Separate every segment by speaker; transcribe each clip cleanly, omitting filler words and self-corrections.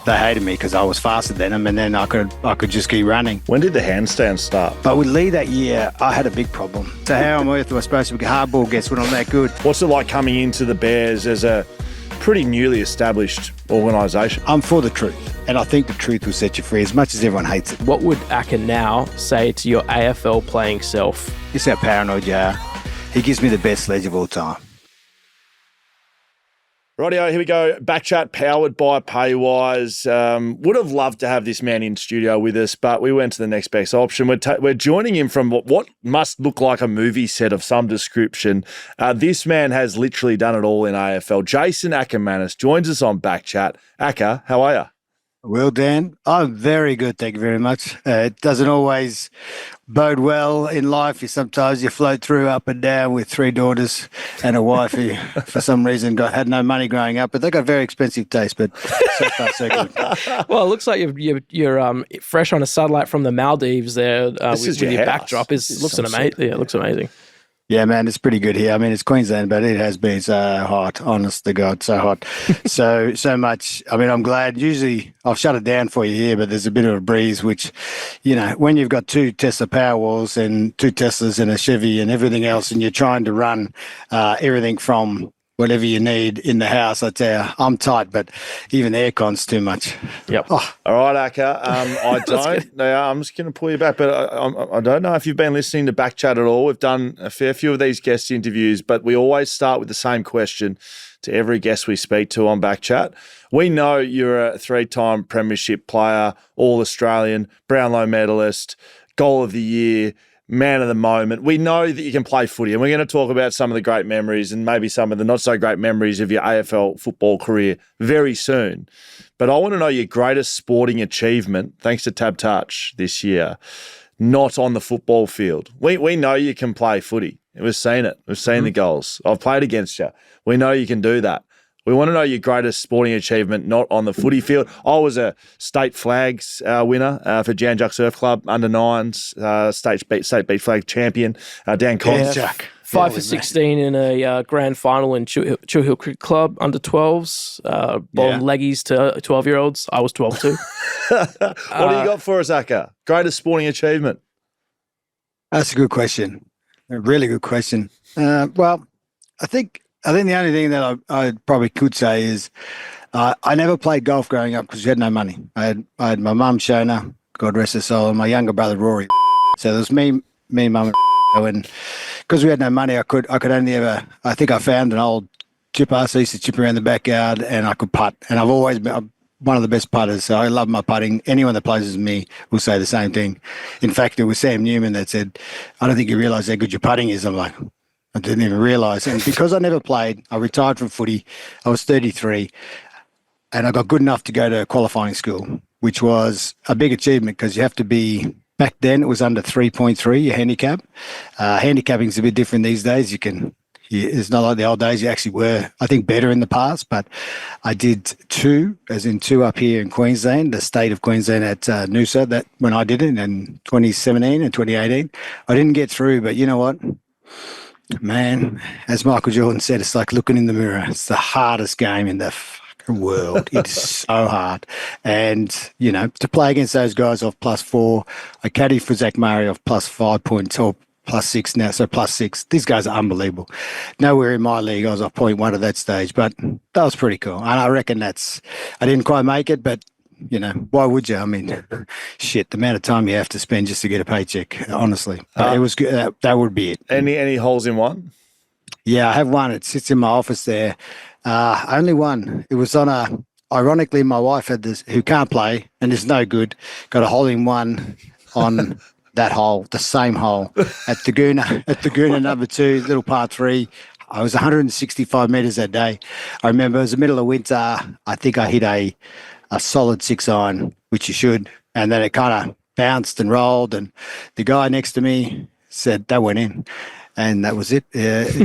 Speaker 1: They hated me because I was faster than them, and then I could just keep running.
Speaker 2: When did the handstand start?
Speaker 1: But with Lee that year, I had a big problem. So how on earth was I supposed to be hardball guess when I'm that good?
Speaker 2: What's it like coming into the Bears as a pretty newly established organisation?
Speaker 1: I'm for the truth, and I think the truth will set you free as much as everyone hates it.
Speaker 3: What would Aker now say to your AFL playing self?
Speaker 1: It's how paranoid you are. He gives me the best sledge of all time.
Speaker 2: Rightio, here we go. BackChat powered by Paywise. Would have loved to have this man in studio with us, but we went to the next best option. We're joining him from what must look like a movie set of some description. This man has literally done it all in AFL. Jason Akermanis joins us on BackChat. Aker, how are you?
Speaker 1: Well, Dan, I'm very good, thank you very much. It doesn't always bode well in life. Sometimes you float through up and down with 3 daughters and a wife who, for some reason, had no money growing up, but they got very expensive taste, but so far so good.
Speaker 3: Well, it looks like you're fresh on a satellite from the Maldives there with your backdrop. It looks amazing.
Speaker 1: Yeah, man, it's pretty good here. I mean, it's Queensland, but it has been so hot, honest to God, so hot. so much. I mean, I'm glad. Usually I'll shut it down for you here, but there's a bit of a breeze, which, when you've got 2 Tesla Powerwalls and 2 Teslas and a Chevy and everything else, and you're trying to run everything from whatever you need in the house, I tell you, I'm tight, but even the aircon's too much.
Speaker 3: Yep.
Speaker 2: Oh. All right, Aker. I'm just going to pull you back, but I don't know if you've been listening to BackChat at all. We've done a fair few of these guest interviews, but we always start with the same question to every guest we speak to on BackChat. We know you're a 3-time premiership player, All-Australian, Brownlow medalist, goal of the year, man of the moment. We know that you can play footy, and we're going to talk about some of the great memories and maybe some of the not so great memories of your AFL football career very soon. But I want to know your greatest sporting achievement, thanks to TABtouch this year, not on the football field. We know you can play footy. We've seen it. We've seen the goals. I've played against you. We know you can do that. We want to know your greatest sporting achievement not on the footy field. I was a state flags winner for Jan Juck Surf Club, under 9s, state beach flag champion, down Const.
Speaker 3: 5 for 16 in a grand final in Chew Hill Cricket Club, under 12s, bowling leggies to 12-year-olds. I was 12 too.
Speaker 1: What
Speaker 2: do you got for us, Aker? Greatest sporting achievement?
Speaker 1: That's a good question. A really good question. Well, I think the only thing that I probably could say is I never played golf growing up because we had no money. I had my mum, Shona, God rest her soul, and my younger brother, Rory. So there was me, mum, and because we had no money, I could only ever, I think I found an old chipper, so I used to chip around the backyard, and I could putt. And I've always been one of the best putters, so I love my putting. Anyone that plays with me will say the same thing. In fact, it was Sam Newman that said, I don't think you realise how good your putting is. I'm like, I didn't even realise. And because I never played, I retired from footy. I was 33 and I got good enough to go to qualifying school, which was a big achievement because you have to be, back then it was under 3.3, your handicap. Handicapping is a bit different these days. It's not like the old days. You actually were, I think, better in the past, but I did 2, as in 2 up here in Queensland, the state of Queensland at Noosa, that when I did it in 2017 and 2018. I didn't get through, but you know what? Man, as Michael Jordan said, it's like looking in the mirror. It's the hardest game in the fucking world. It is so hard. And, to play against those guys off +4, I caddied for Zach Murray off +5 points or +6 now, so +6. These guys are unbelievable. Nowhere in my league I was off 0.1 at that stage, but that was pretty cool. And I reckon I didn't quite make it, but why would you? I mean, shit, the amount of time you have to spend just to get a paycheck, honestly. It was good. That would be it.
Speaker 2: Any holes in one?
Speaker 1: Yeah, I have one. It sits in my office there. Only one. It was on ironically, my wife had this, who can't play and is no good, got a hole in one on that hole, the same hole at Taguna number 2, little par 3. I was 165 metres that day. I remember it was the middle of winter. I think I hit a solid 6-iron, which you should. And then it kind of bounced and rolled. And the guy next to me said, that went in. And that was it.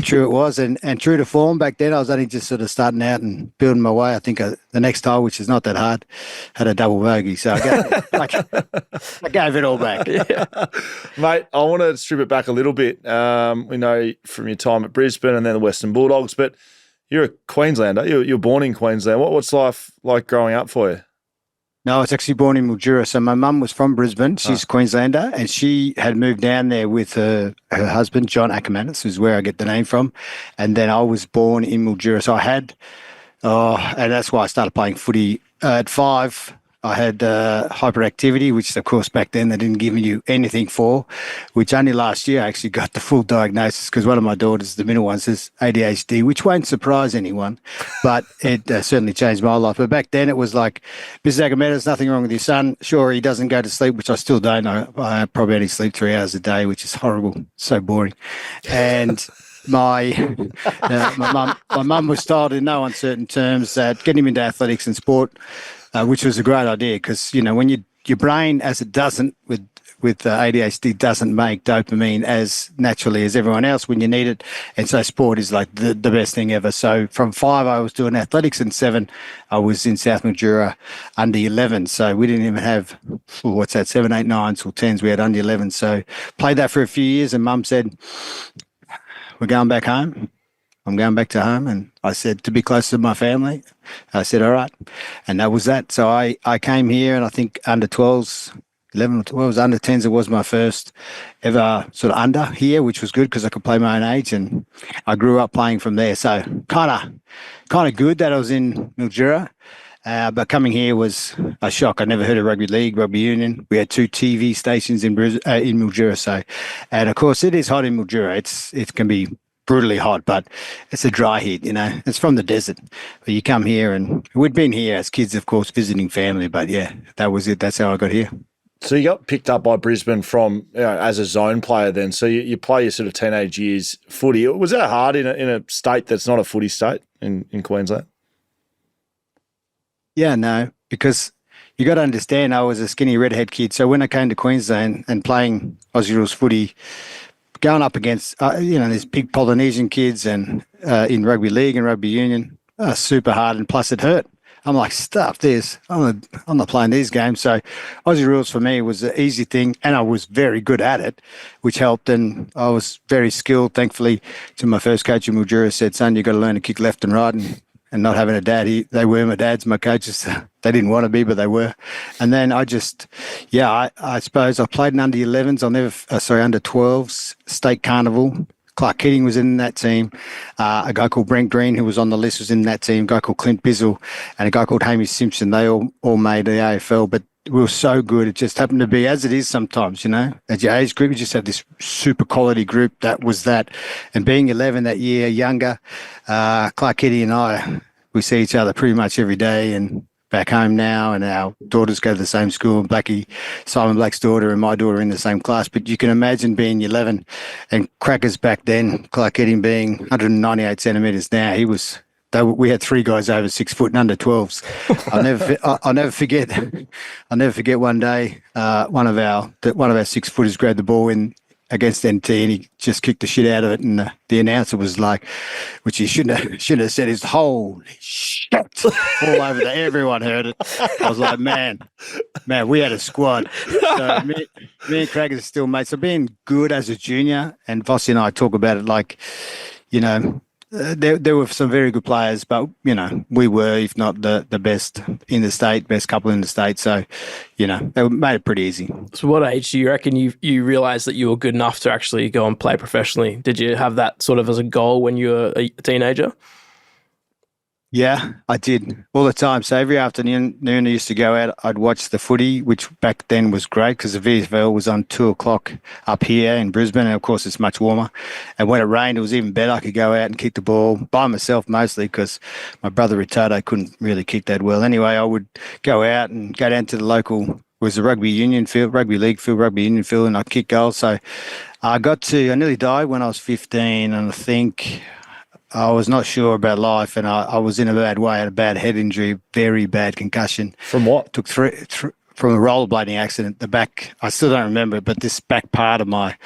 Speaker 1: True it was. And true to form, back then I was only just sort of starting out and building my way. I think the next hole, which is not that hard, had a double bogey. So I gave it all back.
Speaker 2: Yeah. Mate, I want to strip it back a little bit. We know from your time at Brisbane and then the Western Bulldogs, but you're a Queenslander. You were born in Queensland. What's life like growing up for you?
Speaker 1: No, I was actually born in Mildura. So my mum was from Brisbane. She's a Queenslander, and she had moved down there with her husband, John Akermanis, who's where I get the name from. And then I was born in Mildura. So I had, and that's why I started playing footy at 5. I had hyperactivity, which of course back then they didn't give you anything for, which only last year I actually got the full diagnosis because one of my daughters, the middle one, says ADHD, which won't surprise anyone, but it certainly changed my life. But back then it was like, Mrs. Akermanis, nothing wrong with your son. Sure, he doesn't go to sleep, which I still don't. I probably only sleep 3 hours a day, which is horrible, so boring. And my mum was told in no uncertain terms that get him into athletics and sport, which was a great idea because, when your brain, as it doesn't with ADHD, doesn't make dopamine as naturally as everyone else when you need it. And so sport is like the best thing ever. So from 5, I was doing athletics, and 7, I was in South Mildura under 11. So we didn't even have, 7, 8, 9s or 10s. We had under 11. So played that for a few years, and Mum said, we're going back home. I'm going back to home. And I said, to be close to my family. I said, all right. And that was that. So I came here, and I think under 12s, 11 or 12s, under 10s, it was my first ever sort of under here, which was good because I could play my own age. And I grew up playing from there. So kind of good that I was in Mildura. But coming here was a shock. I never heard of rugby league, rugby union. We had 2 TV stations in Mildura. So, and of course, it is hot in Mildura. It can be brutally hot, but it's a dry heat, It's from the desert. But you come here, and we'd been here as kids, of course, visiting family. But yeah, that was it. That's how I got here.
Speaker 2: So you got picked up by Brisbane from as a zone player then. So you play your sort of teenage years footy. Was that hard in a state that's not a footy state in Queensland?
Speaker 1: Yeah, no, because you got to understand, I was a skinny redhead kid. So when I came to Queensland and playing Aussie rules footy, going up against, these big Polynesian kids and in rugby league and rugby union, super hard. And plus it hurt. I'm like, stuff this. I'm not playing these games. So Aussie rules for me was an easy thing, and I was very good at it, which helped. And I was very skilled. Thankfully, to my first coach in Mildura said, son, you got to learn to kick left and right. And not having a dad, they were my dads, my coaches. They didn't want to be, but they were. And then I suppose I played in under 11s. Under 12s, state carnival. Clark Keating was in that team. A guy called Brent Green, who was on the list, was in that team. A guy called Clint Bizzle and a guy called Hamish Simpson. They all made the AFL, but we were so good. It just happened to be, as it is sometimes, at your age group, you just have this super quality group. That was that. And being 11 that year, younger, Clark Keating and I, we see each other pretty much every day, and back home now, and our daughters go to the same school. Simon Black's daughter and my daughter are in the same class. But you can imagine being 11 and Crackers back then, Clark Keating being 198 centimetres now, we had 3 guys over 6 foot and under 12s. I'll never forget. I'll never forget one day, one of our 6 footers grabbed the ball against NT, and he just kicked the shit out of it. And the announcer was like, which he shouldn't have said, is holy shit all over there. Everyone heard it. I was like, man, we had a squad. So me and Craig are still mates. So being good as a junior, and Vossi and I talk about it like, there were some very good players, but, we were, if not the best in the state, best couple in the state. So, they made it pretty easy.
Speaker 3: So what age do you reckon you realised that you were good enough to actually go and play professionally? Did you have that sort of as a goal when you were a teenager?
Speaker 1: Yeah, I did all the time. So every afternoon I used to go out. I'd watch the footy, which back then was great because the VFL was on 2:00 up here in Brisbane. And of course, it's much warmer. And when it rained, it was even better. I could go out and kick the ball by myself mostly because my brother Ricardo couldn't really kick that well. Anyway, I would go out and go down to the local, was the rugby union field, rugby league field, rugby union field, and I'd kick goals. So I nearly died when I was 15, and I think I was not sure about life, and I was in a bad way. I had a bad head injury, very bad concussion.
Speaker 2: From what?
Speaker 1: Took from a rollerblading accident. The back, I still don't remember, but this back part of my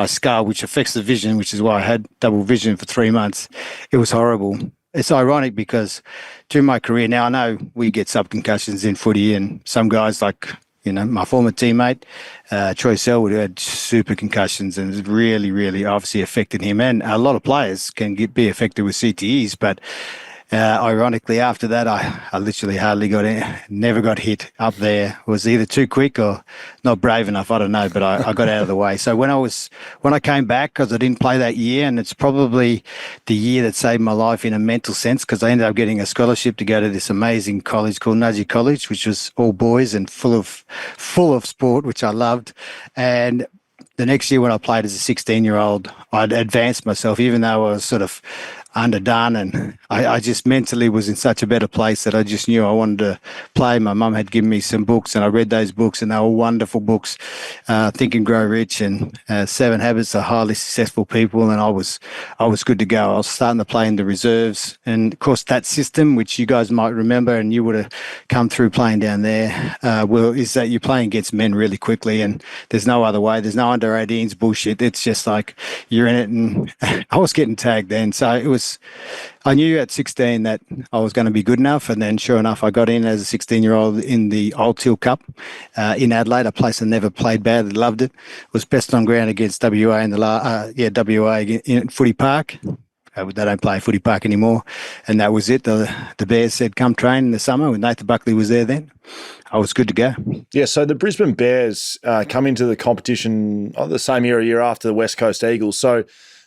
Speaker 1: skull, which affects the vision, which is why I had double vision for 3 months. It was horrible. It's ironic because during my career now, I know we get subconcussions in footy, and some guys like, my former teammate, Troy Selwood, who had super concussions, and it really, really obviously affected him. And a lot of players can be affected with CTEs, but Ironically, after that, I literally hardly never got hit up there. Was either too quick or not brave enough. I don't know, but I got out of the way. So when I came back, because I didn't play that year, and it's probably the year that saved my life in a mental sense, because I ended up getting a scholarship to go to this amazing college called Nudgee College, which was all boys and full of sport, which I loved. And the next year when I played as a 16-year-old, I'd advanced myself, even though I was sort of underdone, and I just mentally was in such a better place that I just knew I wanted to play. My mum had given me some books, and I read those books, and they were wonderful books, Think and Grow Rich and 7 Habits of Highly Successful People, and I was good to go. I was starting to play in the reserves, and of course that system, which you guys might remember, and you would have come through playing down there, is that you're playing against men really quickly, and there's no other way. There's no under 18s bullshit. It's just like you're in it, and I was getting tagged then, so I knew at 16 that I was going to be good enough, and then sure enough, I got in as a 16-year-old in the Old Teal Cup in Adelaide, a place I never played badly, loved it. Was best on ground against WA in WA in Footy Park. They don't play Footy Park anymore, and that was it. The Bears said, come train in the summer, when Nathan Buckley was there then. I was good to go.
Speaker 2: Yeah, so the Brisbane Bears come into the competition the same year after the West Coast Eagles. So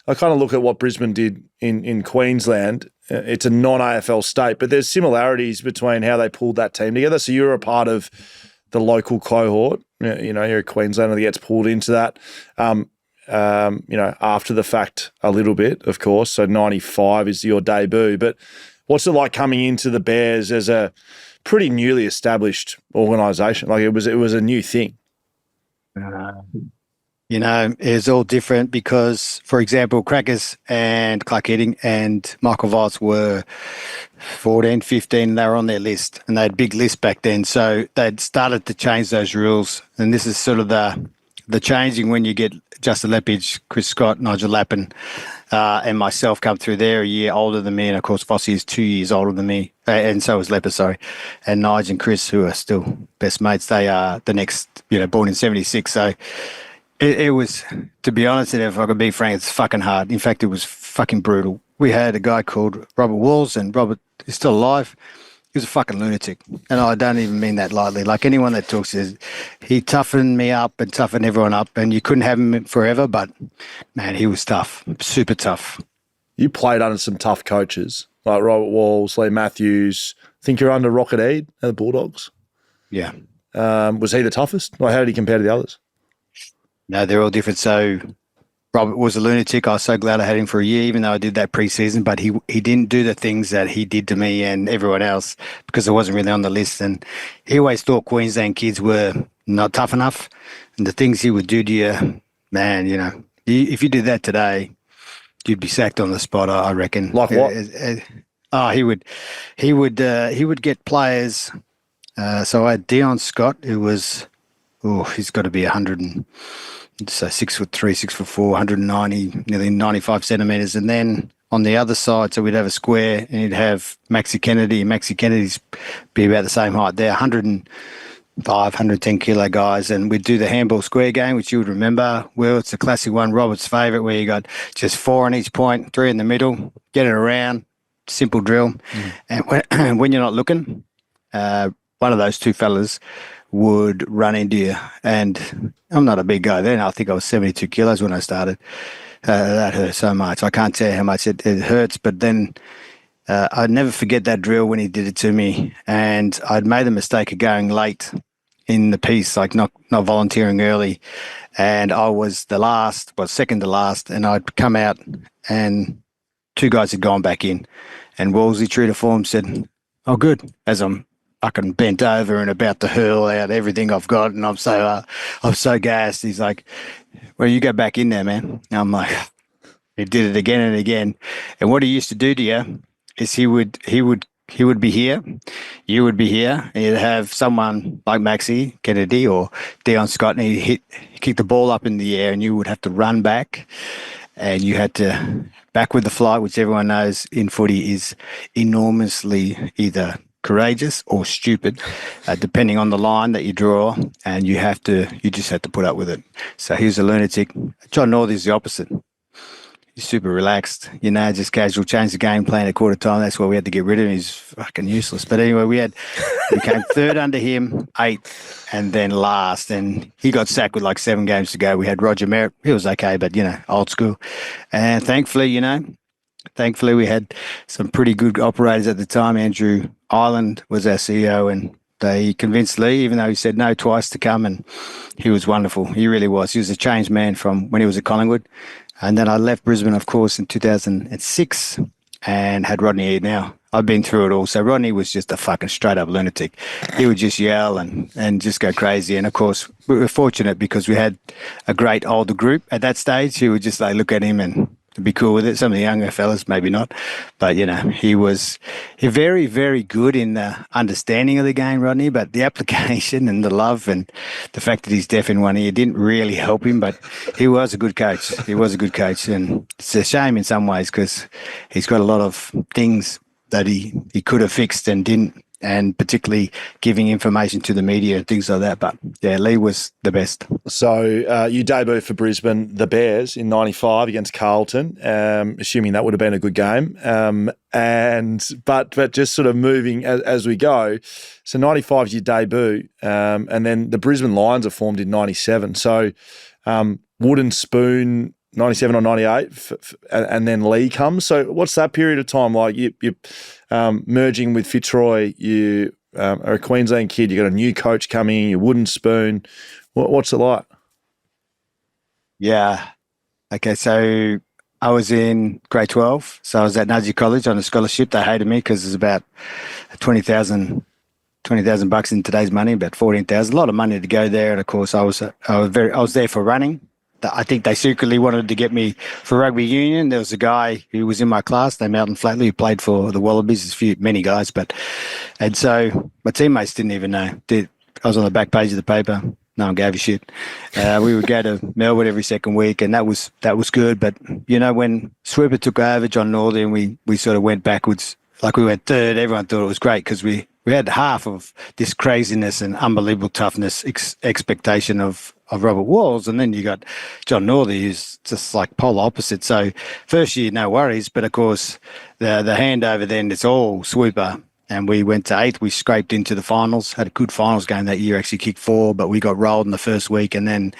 Speaker 2: I kind of look at what Brisbane did in Queensland. It's a non-AFL state, but there's similarities between how they pulled that team together. So you're a part of the local cohort. You know, you're a Queenslander that gets pulled into that. After the fact a little bit, of course. So 95 is your debut. But what's it like coming into the Bears as a pretty newly established organisation? Like it was a new thing.
Speaker 1: It's all different because, for example, Crackers and Clark Heating and Michael Voss were 14, 15, they were on their list, and they had big lists back then. So they'd started to change those rules, and this is sort of the changing when you get Justin Lepage, Chris Scott, Nigel Lappin, and myself come through there a year older than me, and of course Vossi is 2 years older than me, and so is Lepper, sorry, and Nigel and Chris, who are still best mates, they are the next, born in 76, so it was, to be honest, if I could be frank, it's fucking hard. In fact, it was fucking brutal. We had a guy called Robert Walls, and Robert is still alive. He was a fucking lunatic, and I don't even mean that lightly. Like anyone that talks says, he toughened me up and toughened everyone up, and you couldn't have him forever, but man, he was tough, super tough.
Speaker 2: You played under some tough coaches like Robert Walls, Lee Matthews. I think you're under Rocket Eade at the Bulldogs.
Speaker 1: Yeah.
Speaker 2: Was he the toughest? Like, how did he compare to the others?
Speaker 1: No, they're all different. So Robert was a lunatic. I was so glad I had him for a year, even though I did that pre-season, but he didn't do the things that he did to me and everyone else because I wasn't really on the list. And he always thought Queensland kids were not tough enough. And the things he would do to you, man, if you did that today, you'd be sacked on the spot, I reckon.
Speaker 2: Like what?
Speaker 1: He would get players. So I had Dion Scott, who was, he's got to be 100 and, so 6'3", 6'4", 190, nearly 95 centimetres. And then on the other side, so we'd have a square and you'd have Maxi Kennedy. Maxi Kennedy's be about the same height. They're 105, 110 kilo guys. And we'd do the handball square game, which you would remember. Well, it's a classic one, Robert's favourite, where you got just 4 on each point, 3 in the middle, get it around, simple drill. And when you're not looking, one of those two fellas would run into you. And I'm not a big guy then. I think I was 72 kilos when I started. That hurt so much. I can't tell you how much it hurts. But then I'd never forget that drill when he did it to me. And I'd made the mistake of going late in the piece, like not volunteering early. And I was second to last. And I'd come out and 2 guys had gone back in. And Wolsey, true to form, said, "Oh, good," as I'm fucking bent over and about to hurl out everything I've got, and I'm so gassed. He's like, "Well, you go back in there, man." And I'm like, he did it again and again. And what he used to do to you is he would be here, you would be here, and you'd have someone like Maxi Kennedy or Dion Scott, and he'd kick the ball up in the air, and you would have to run back, and you had to back with the flight, which everyone knows in footy is enormously either courageous or stupid, depending on the line that you draw, and you just have to put up with it. So he was a lunatic. John Northey's the opposite. super relaxed, just casual, change the game plan at quarter time. That's why we had to get rid of him. He's fucking useless. But anyway, we came third under him, eighth, and then last. And he got sacked with like 7 games to go. We had Roger Merritt. He was okay, but, old school. And thankfully, we had some pretty good operators at the time. Andrew Ireland was our CEO, and they convinced Lee, even though he said no twice, to come, and he was wonderful. He really was. He was a changed man from when he was at Collingwood. And then I left Brisbane, of course, in 2006 and had Rodney here now. I've been through it all. So Rodney was just a fucking straight-up lunatic. He would just yell and just go crazy. And, of course, we were fortunate because we had a great older group at that stage who would just look at him and be cool with it. Some of the younger fellas, maybe not. But, he was very, very good in the understanding of the game, Rodney, but the application and the love and the fact that he's deaf in one ear didn't really help him, but he was a good coach. And it's a shame in some ways because he's got a lot of things that he could have fixed and didn't, and particularly giving information to the media and things like that. But, yeah, Lee was the best.
Speaker 2: So you debuted for Brisbane, the Bears, in 95 against Carlton, assuming that would have been a good game. But just sort of moving as we go. So 95 is your debut, and then the Brisbane Lions are formed in 97. So Wooden Spoon, 97 or 98, and then Lee comes. So what's that period of time like? You're merging with Fitzroy, you are a Queensland kid, you got a new coach coming, you're Wooden Spoon. What's it like?
Speaker 1: Yeah. Okay, so I was in grade 12. So I was at Nudgee College on a scholarship. They hated me because it's about 20,000 bucks in today's money, about 14,000. A lot of money to go there. And of course, I was there for running. I think they secretly wanted to get me for rugby union. There was a guy who was in my class named Elton Flatley who played for the Wallabies. There's many guys, and so my teammates didn't even know. I was on the back page of the paper. No one gave a shit. We would go to Melbourne every second week, and that was good. But when Sweeper took over, John Northey, and we sort of went backwards, like we went third. Everyone thought it was great because we had half of this craziness and unbelievable toughness expectation of Robert Walls, and then you got John Northey, who's just like polar opposite. So first year, no worries, but of course the handover then it's all Sweeper, and we went to 8th. We scraped into the finals, had a good finals game that year, actually kicked 4, but we got rolled in the first week, and then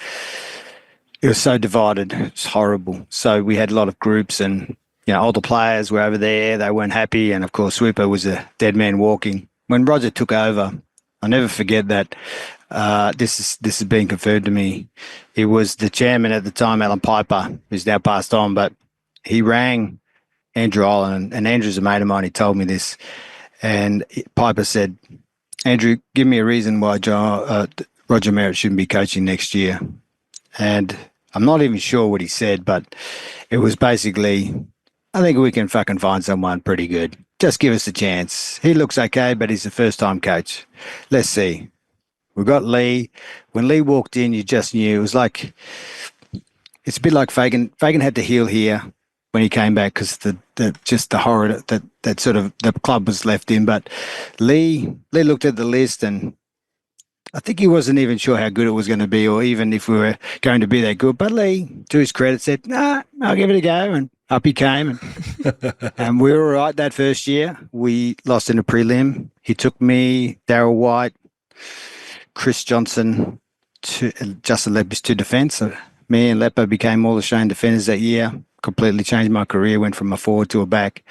Speaker 1: it was so divided. It's horrible. So we had a lot of groups, and older players were over there. They weren't happy, and of course Sweeper was a dead man walking. When Roger took over, I'll never forget that. This has been confirmed to me. It was the chairman at the time, Alan Piper, who's now passed on, but he rang Andrew Ireland, and Andrew's a mate of mine. He told me this, and Piper said, "Andrew, give me a reason why Roger Merritt shouldn't be coaching next year." And I'm not even sure what he said, but it was basically, "I think we can fucking find someone pretty good. Just give us a chance. He looks okay, but he's a first-time coach. Let's see." We got Lee. When Lee walked in, you just knew. It was like, it's a bit like Fagan. Fagan had to heal here when he came back because the horror that sort of the club was left in. But Lee looked at the list, and I think he wasn't even sure how good it was going to be, or even if we were going to be that good. But Lee, to his credit, said, "Nah, I'll give it a go." And up he came, and we were all right that first year. We lost in a prelim. He took me, Darryl White, Chris Johnson, Justin Lepis to defence. So me and Lepo became all Australian defenders that year. Completely changed my career. Went from a forward to a back,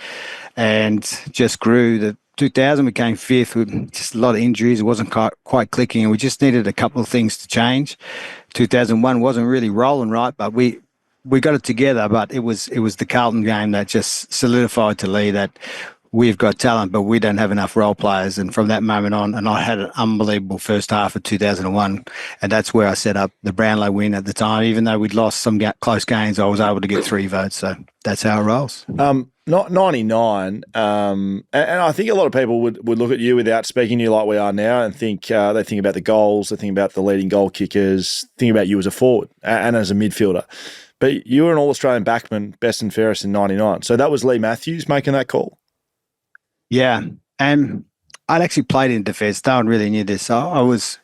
Speaker 1: and just grew. The 2000 we came 5th with just a lot of injuries. It wasn't quite clicking, and we just needed a couple of things to change. 2001 wasn't really rolling right, but we got it together. But it was the Carlton game that just solidified to Lee that we've got talent, but we don't have enough role players. And from that moment on, and I had an unbelievable first half of 2001, and that's where I set up the Brownlow win at the time. Even though we'd lost some close games, I was able to get 3 votes. So that's how it rolls.
Speaker 2: Not 99, and I think a lot of people would look at you without speaking to you like we are now and think they think about the goals, they think about the leading goal kickers, think about you as a forward and as a midfielder. But you were an All-Australian backman, best and fairest in 99. So that was Lee Matthews making that call?
Speaker 1: Yeah, and I'd actually played in defence. No one really knew this. I was,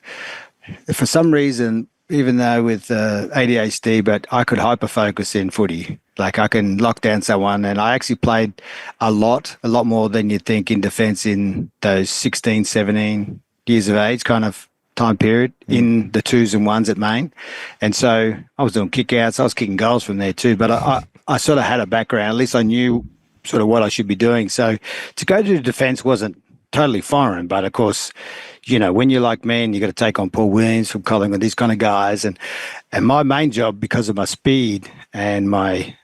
Speaker 1: for some reason, even though with ADHD, but I could hyperfocus in footy. Like I can lock down someone, and I actually played a lot more than you'd think in defence in those 16, 17 years of age kind of time period in the twos and ones at Maine. And so I was doing kick-outs. I was kicking goals from there too, but I sort of had a background. At least I knew sort of what I should be doing. So to go to defence wasn't totally foreign, but of course, you know, when you're like me and you got to take on Paul Williams from Collingwood, these kind of guys, and my main job, because of my speed and my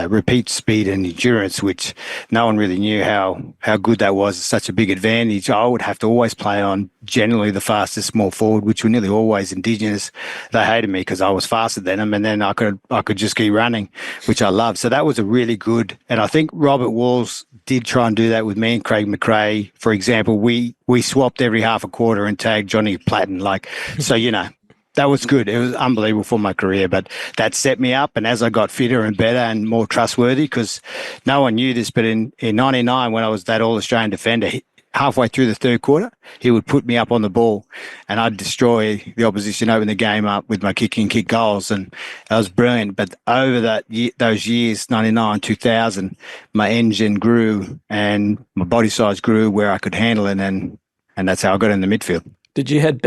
Speaker 1: repeat speed and endurance, which no one really knew how good that was, such a big advantage. I would have to always play on generally the fastest small forward, which were nearly always Indigenous. They hated me because I was faster than them, and then I could just keep running, which I loved. So that was a really good, and I think Robert Walls did try and do that with me and Craig McRae. For example, we swapped every half a quarter and tagged Johnny Platten. Like, so, you know, that was good. It was unbelievable for my career, but that set me up. And as I got fitter and better and more trustworthy, because no one knew this, but in 99, when I was that All-Australian defender, halfway through the third quarter, he would put me up on the ball and I'd destroy the opposition, open the game up with my kick goals. And that was brilliant. But over those years, 99, 2000, my engine grew and my body size grew where I could handle it. And that's how I got in the midfield.
Speaker 3: Did you head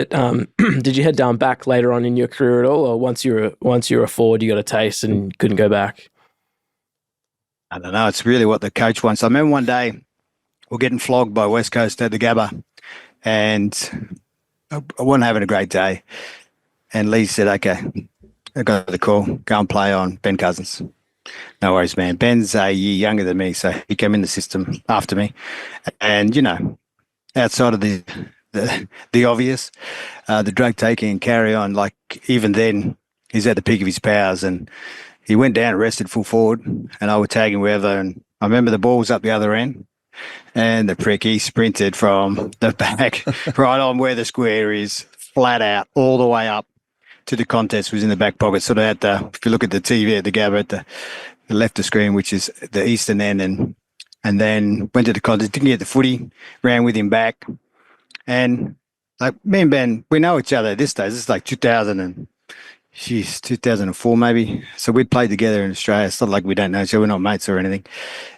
Speaker 3: down back later on in your career at all, or once you were a forward, you got a taste and couldn't go back?
Speaker 1: I don't know. It's really what the coach wants. I remember one day we're getting flogged by West Coast at the Gabba, and I wasn't having a great day. And Lee said, "Okay, I got the call. Go and play on Ben Cousins." No worries, man. Ben's a year younger than me, so he came in the system after me. And you know, outside of the obvious, the drug taking and carry on, like even then he's at the peak of his powers, and he went down arrested full forward and I would tag him wherever, and I remember the ball was up the other end and the prick, he sprinted from the back right on where the square is, flat out all the way up to the contest, was in the back pocket, sort of at the, if you look at the TV at the Gabba at the left of screen, which is the eastern end, and then went to the contest, didn't get the footy, ran with him back. And like me and Ben, we know each other at this stage. This is like 2004 maybe. So we'd played together in Australia. It's not like we don't know each other. We're not mates or anything.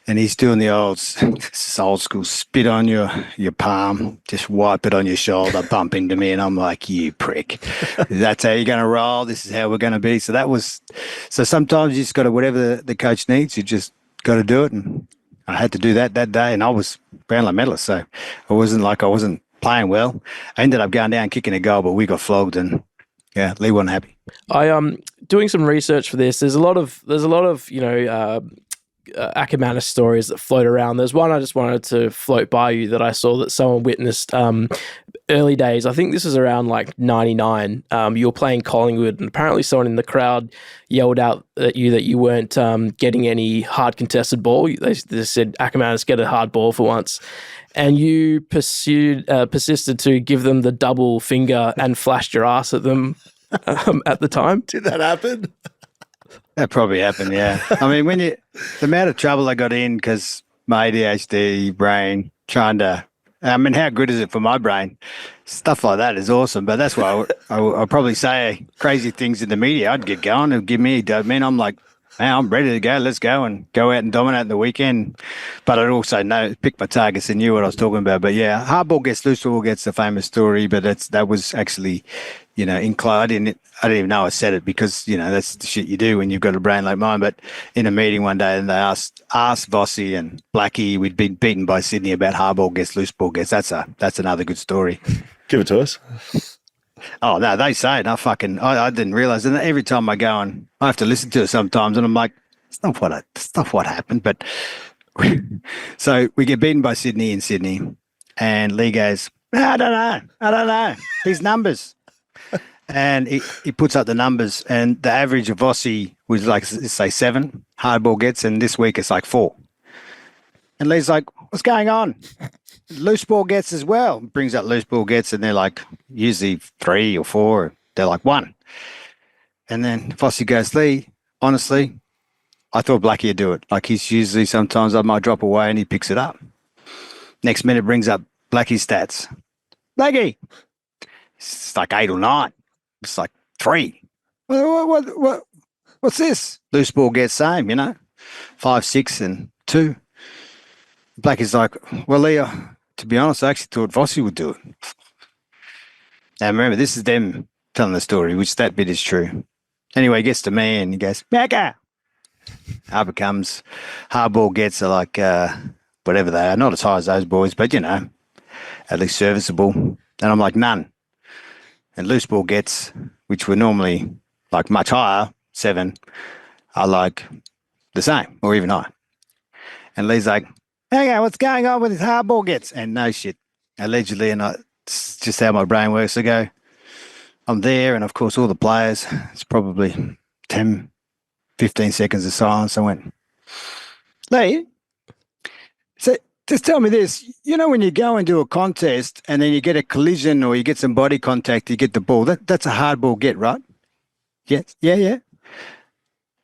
Speaker 1: And he's doing the old school spit on your palm, just wipe it on your shoulder, bump into me. And I'm like, you prick. That's how you're going to roll. This is how we're going to be. So sometimes you just got to, whatever the coach needs, you just got to do it. And I had to do that day. And I was Brownlow medalist. So I wasn't playing well. I ended up going down kicking a goal, but we got flogged, and yeah, Lee wasn't happy.
Speaker 3: I doing some research for this. There's a lot of Akermanis stories that float around. There's one I just wanted to float by you that I saw that someone witnessed early days. I think this is around like 99. You were playing Collingwood, and apparently someone in the crowd yelled out at you that you weren't getting any hard contested ball. They said, "Akermanis, get a hard ball for once." And you persisted to give them the double finger and flashed your ass at them at the time.
Speaker 2: Did that happen?
Speaker 1: That probably happened, yeah. I mean, the amount of trouble I got in because my ADHD brain how good is it for my brain? Stuff like that is awesome. But that's why I'll probably say crazy things in the media. I'd get going and give me a dopamine. I'm like, man, I'm ready to go. Let's go and go out and dominate the weekend. But I'd also pick my targets and knew what I was talking about. But yeah, hardball gets loose ball gets the famous story. But that was actually, inclined. I didn't even know I said it because, that's the shit you do when you've got a brain like mine. But in a meeting one day, and they asked Vossi and Blackie, we'd been beaten by Sydney about hardball gets loose ball gets. That's another good story.
Speaker 2: Give it to us.
Speaker 1: Oh, no, they say it. I didn't realise. And every time I go and I have to listen to it sometimes, and I'm like, it's not what happened. But so we get beaten by Sydney in Sydney, and Lee goes, I don't know. These numbers. And he puts up the numbers, and the average of Aussie was like, say, 7 hardball gets, and this week it's like 4. And Lee's like, what's going on? Loose ball gets as well. Brings up loose ball gets, and they're like usually 3 or 4. They're like 1. And then Fossey goes, Lee, honestly, I thought Blackie would do it. Like he's usually, sometimes I might drop away and he picks it up. Next minute brings up Blackie's stats. Blackie, it's like 8 or 9. It's like 3. What's this? Loose ball gets same, 5, 6, and 2. Blackie's like, well, Leo, to be honest, I actually thought Vossi would do it. Now, remember, this is them telling the story, which that bit is true. Anyway, he gets to me and he goes, Macca! Harbour comes, hard ball gets are like, whatever they are, not as high as those boys, but, at least serviceable. And I'm like, none. And loose ball gets, which were normally like much higher, 7, are like the same or even higher. And Lee's like, okay, what's going on with his hard ball gets? And no shit, allegedly, and it's just how my brain works. I go, I'm there, and of course, all the players, it's probably 10, 15 seconds of silence. I went, Lee, so just tell me this. When you go into a contest and then you get a collision or you get some body contact, you get the ball, that's a hard ball get, right? Yes. Yeah.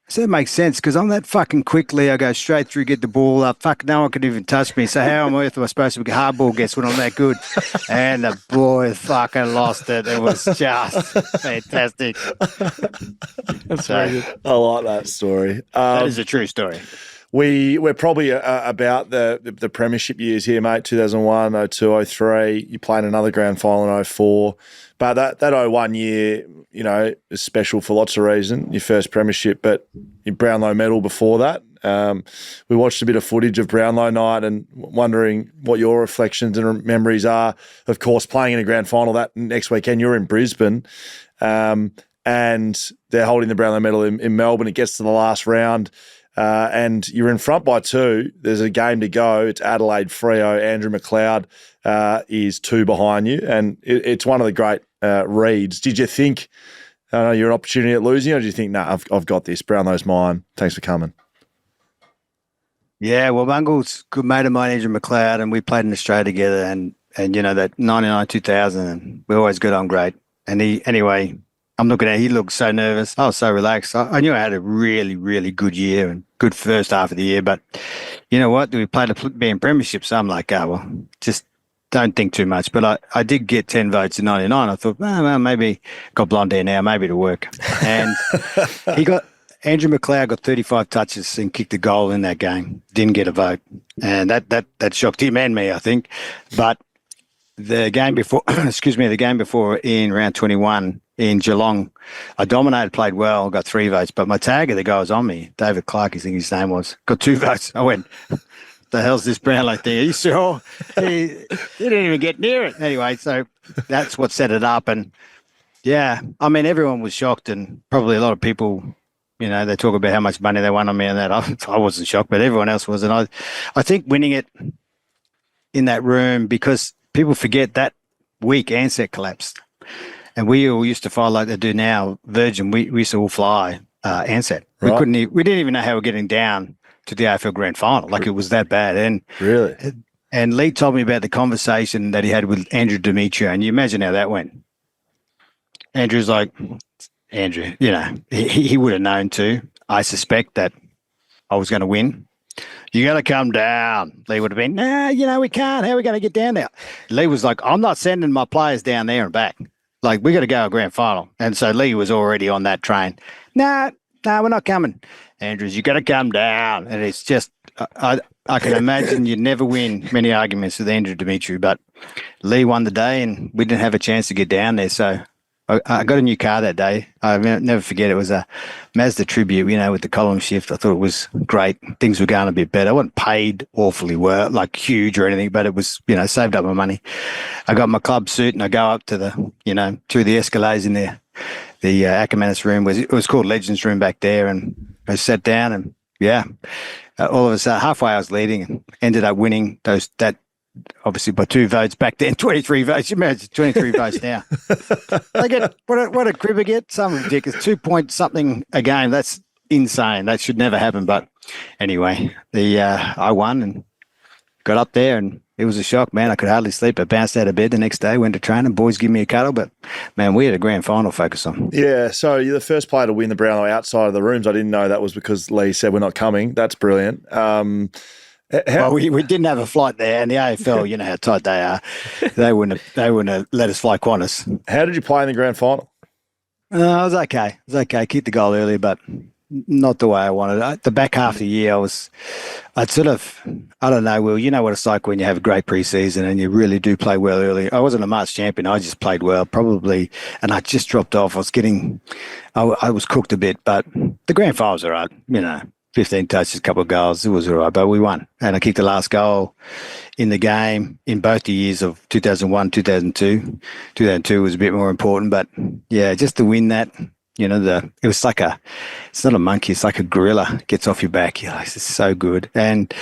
Speaker 1: So that makes sense because I'm that fucking quickly. I go straight through, get the ball up. Fuck, no one could even touch me. So how on earth am I supposed to be hard ball gets when I'm that good? And the boy fucking lost it. It was just fantastic.
Speaker 3: That's very good.
Speaker 2: I like that story.
Speaker 1: That is a true story.
Speaker 2: We're probably about the premiership years here, mate. 2001, 02, 03. You played another grand final in 04. But that 01 year, is special for lots of reasons. Your first premiership, but your Brownlow medal before that. We watched a bit of footage of Brownlow night and wondering what your reflections and memories are. Of course, playing in a grand final that next weekend, you're in Brisbane. And they're holding the Brownlow medal in Melbourne. It gets to the last round. And you're in front by 2. There's a game to go. It's Adelaide Freo. Andrew McLeod is 2 behind you. And it's one of the great reads. Did you think you're an opportunity at losing, or did you think, nah, I've got this. Brownlow's mine. Thanks for coming.
Speaker 1: Yeah, well, Bungle's a good mate of mine, Andrew McLeod, and we played in Australia together. And that 99, 2000, and we always got on great. And I'm looking at him, he looked so nervous. I was so relaxed. I knew I had a really, really good year and good first half of the year. But you know what? We played a BAM premiership. So I'm like, just don't think too much. But I did get 10 votes in 99. I thought, well, maybe got blonde hair now, maybe it'll work. And Andrew McLeod got 35 touches and kicked a goal in that game. Didn't get a vote. And that shocked him and me, I think. But the game before, in round 21, in Geelong, I dominated, played well, got 3 votes, but my tagger, the guy was on me, David Clark, I think his name was, got 2 votes. I went, the hell's this Brownlow thing? Are you sure? He didn't even get near it. Anyway, so that's what set it up. And yeah, I mean, everyone was shocked, and probably a lot of people, they talk about how much money they won on me and that. I wasn't shocked, but everyone else was. And I think winning it in that room, because people forget that week Ansett collapsed. And we all used to fly like they do now, Virgin. We used to all fly Ansett. Right. We didn't even know how we're getting down to the AFL Grand Final. Like, it was that bad. And
Speaker 2: really,
Speaker 1: and Lee told me about the conversation that he had with Andrew Demetrio, and you imagine how that went. Andrew's like, Andrew, he would have known too. I suspect that I was going to win. You got to come down. Lee would have been, nah, we can't. How are we going to get down there? Lee was like, I'm not sending my players down there and back. Like, we got to go to a grand final. And so Lee was already on that train. No, we're not coming. Andrews, you got to come down. And it's just, I can imagine you'd never win many arguments with Andrew Demetrio, but Lee won the day and we didn't have a chance to get down there. So I got a new car that day. I'll never forget. It was a Mazda Tribute, with the column shift. I thought it was great. Things were going a bit better. I wasn't paid awfully well, like huge or anything, but it was, saved up my money. I got my club suit and I go up to the, through the escalators in there. The Akermanis room it was called Legends Room back there, and I sat down and all of a sudden halfway I was leading and ended up winning that. Obviously by 2 votes back then, 23 votes. You imagine 23 votes now. They get what a cribber get? Some ridiculous 2 point something a game. That's insane. That should never happen. But anyway, I won and got up there, and it was a shock, man. I could hardly sleep. I bounced out of bed the next day, went to train, and boys give me a cuddle. But man, we had a grand final focus on.
Speaker 2: Yeah, so you're the first player to win the Brownlow outside of the rooms. I didn't know that was because Lee said we're not coming. That's brilliant.
Speaker 1: Well, we didn't have a flight there, and the AFL, you know how tight they are. They wouldn't have let us fly Qantas.
Speaker 2: How did you play in the grand final?
Speaker 1: I was okay. It was okay. Kicked the goal early, but not the way I wanted. The back half of the year, I'd sort of, I don't know, Will, you know what it's like when you have a great preseason and you really do play well early. I wasn't a March champion. I just played well, probably, and I just dropped off. I was cooked a bit, but the grand finals were all right, 15 touches, a couple of goals. It was all right, but we won. And I kicked the last goal in the game in both the years of 2001, 2002. 2002 was a bit more important, but yeah, just to win that, it's not a monkey, it's like a gorilla gets off your back. You're like, this is so good. And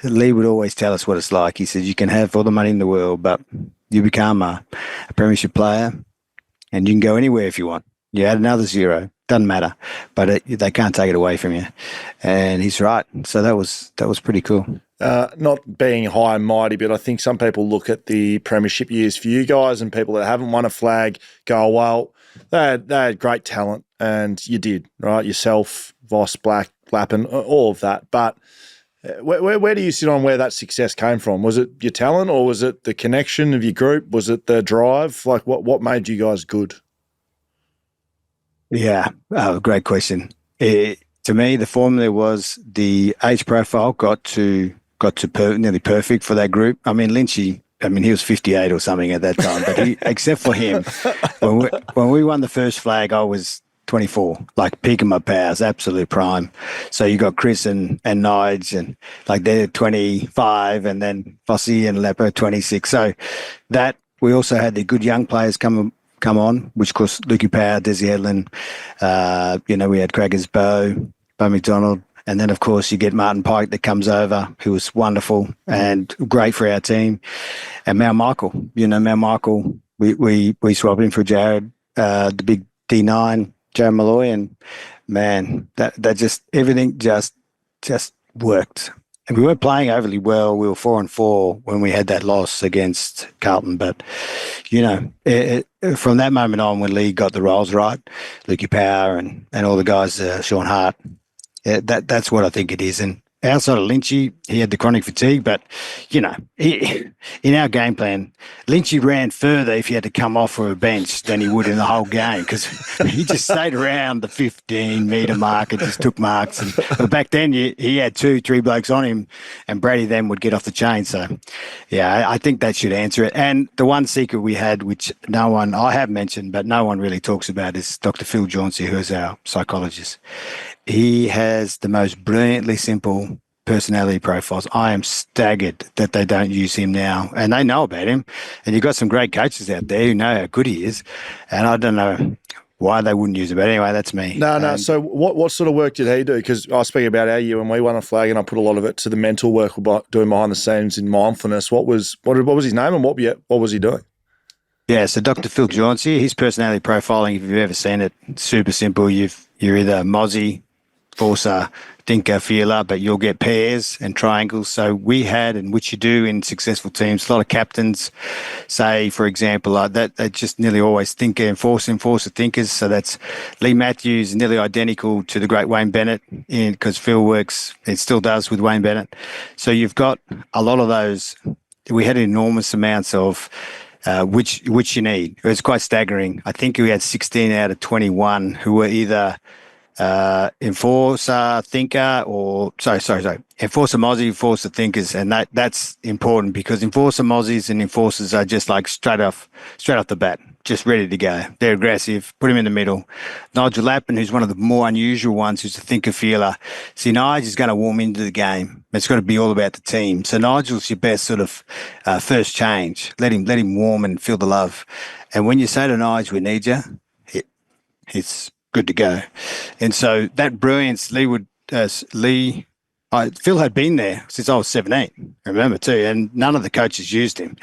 Speaker 1: Lee would always tell us what it's like. He said, you can have all the money in the world, but you become a premiership player and you can go anywhere if you want. You add another zero, doesn't matter, but they can't take it away from you. And he's right. So that was pretty cool.
Speaker 2: Not being high and mighty, but I think some people look at the premiership years for you guys and people that haven't won a flag go, well, they had great talent, and you did, right? Yourself, Voss, Black, Lappin, all of that. But where do you sit on where that success came from? Was it your talent, or was it the connection of your group? Was it the drive? Like, what made you guys good?
Speaker 1: Yeah, great question. To me, the formula was the age profile got to nearly perfect for that group. I mean, Lynchy, he was 58 or something at that time, but except for him, when we won the first flag, I was 24, like peak of my powers, absolute prime. So you got Chris and Nige, and like they're 25, and then Fossey and Lepo 26. So that we also had the good young players come on, which of course Lukey Power, Desi Hedlund, we had Craggers Bo McDonald, and then of course you get Martin Pike that comes over, who was wonderful and great for our team, and Mal Michael. Mal Michael, we swapped him for Jared, the big D9, Jared Malloy, and man, that just everything just worked. And we weren't playing overly well. We were 4-4 when we had that loss against Carlton. But, from that moment on, when Lee got the roles right, Lukey Power and all the guys, Sean Hart, that's what I think it is. And outside of Lynchy, he had the chronic fatigue. But, in our game plan, Lynchy ran further if he had to come off for a bench than he would in the whole game, because he just stayed around the 15-metre mark and just took marks. But back then, he had 2-3 blokes on him, and Brady then would get off the chain. So, yeah, I think that should answer it. And the one secret we had, which I have mentioned, but no one really talks about, is Dr. Phil Jauncey, who is our psychologist. He has the most brilliantly simple personality profiles. I am staggered that they don't use him now, and they know about him. And you've got some great coaches out there who know how good he is, and I don't know why they wouldn't use him. But anyway, that's me.
Speaker 2: No. So what sort of work did he do? Because I was speaking about our year when we won a flag, and I put a lot of it to the mental work we're doing behind the scenes in mindfulness. What was his name, and what was he doing?
Speaker 1: Yeah, so Dr. Phil Jauncey, his personality profiling, if you've ever seen it, super simple. You're either Mozzie, Forcer, thinker, feeler, but you'll get pairs and triangles. So we had, and which you do in successful teams, a lot of captains say, for example, that they just nearly always thinker, enforcer thinkers. So that's Lee Matthews, nearly identical to the great Wayne Bennett, because Phil works, it still does with Wayne Bennett. So you've got a lot of those. We had enormous amounts of which you need. It was quite staggering. I think we had 16 out of 21 who were either enforcer thinker or enforcer mozzie, enforcer thinkers, and that's important, because enforcer mozzies and enforcers are just like straight off the bat, just ready to go. They're aggressive. Put him in the middle. Nigel Lappin, who's one of the more unusual ones, who's a thinker feeler. See, Nigel is going to warm into the game. It's got to be all about the team. So Nigel's your best sort of first change. Let him warm and feel the love. And when you say to Nigel, we need you, it's good to go. And so that brilliance, Phil had been there since I was 17, I remember too, and none of the coaches used him.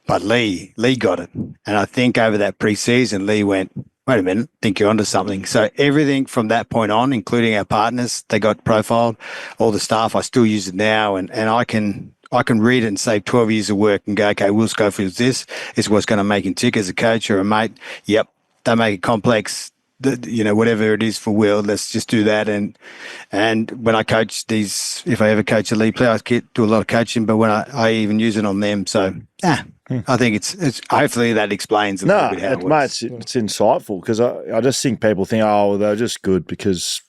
Speaker 1: But Lee got it. And I think over that pre-season, Lee went, wait a minute, think you're onto something. So everything from that point on, including our partners, they got profiled. All the staff, I still use it now, and I can read it and save 12 years of work and go, okay, Will Schofield's this is what's going to make him tick as a coach or a mate. Yep, don't make it complex. Whatever it is for Will, let's just do that. And when I coach these, if I ever coach a league player, I do a lot of coaching, but when I even use it on them. So, I think it's hopefully that explains a little bit how it works.
Speaker 2: Mate, it's insightful because I just think people think, oh, well, they're just good because,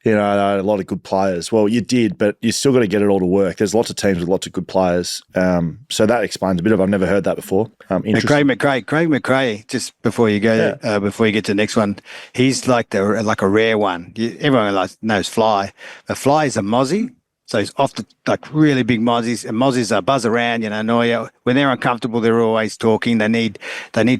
Speaker 2: there are a lot of good players. Well, you did, but you still got to get it all to work. There's lots of teams with lots of good players. So that explains a bit of I've never heard that before.
Speaker 1: Craig McRae, just before you go, before you get to the next one, he's like a rare one. Everyone knows Fly. But Fly is a Mozzie. So he's off the really big Mozzies, and Mozzies buzz around, annoy you. When they're uncomfortable, they're always talking. They need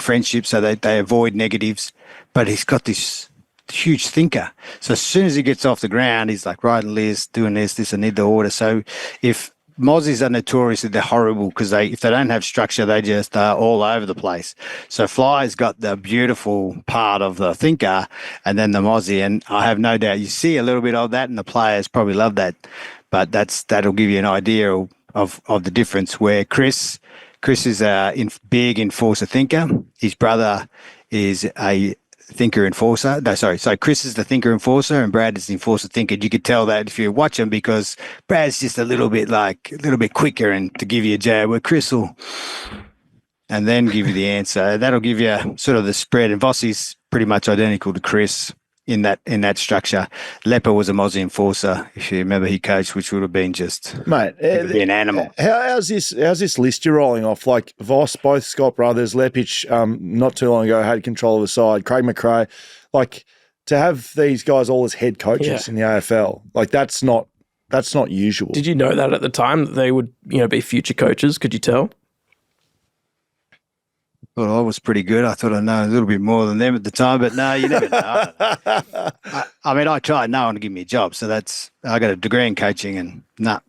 Speaker 1: friendship, so they avoid negatives. But he's got this huge thinker. So as soon as he gets off the ground, he's like writing lists, doing this, and need the order. So if Mozzies are notorious that they're horrible because if they don't have structure, they just are all over the place. So Fly's got the beautiful part of the thinker and then the Mozzie, and I have no doubt you see a little bit of that, and the players probably love that. But that'll give you an idea of the difference. Where Chris is a big enforcer thinker. His brother is a thinker enforcer. No, sorry. So Chris is the thinker enforcer, and Brad is the enforcer thinker. You could tell that if you watch him because Brad's just a little bit quicker and to give you a jab. Where Chris will, and then give you the answer. That'll give you sort of the spread. And Vossi's pretty much identical to Chris in that structure. Lepper was a Mozzie enforcer, if you remember. He coached, which would have been be an animal.
Speaker 2: How's this list you're rolling off? Like Voss, both Scott brothers, Lepich, not too long ago had control of the side. Craig McRae, like to have these guys all as head coaches in the AFL, like that's not usual.
Speaker 3: Did you know that at the time that they would be future coaches? Could you tell?
Speaker 1: Well, I was pretty good. I thought I know a little bit more than them at the time, but no, you never know. I tried. No one to give me a job, so I got a degree in coaching, and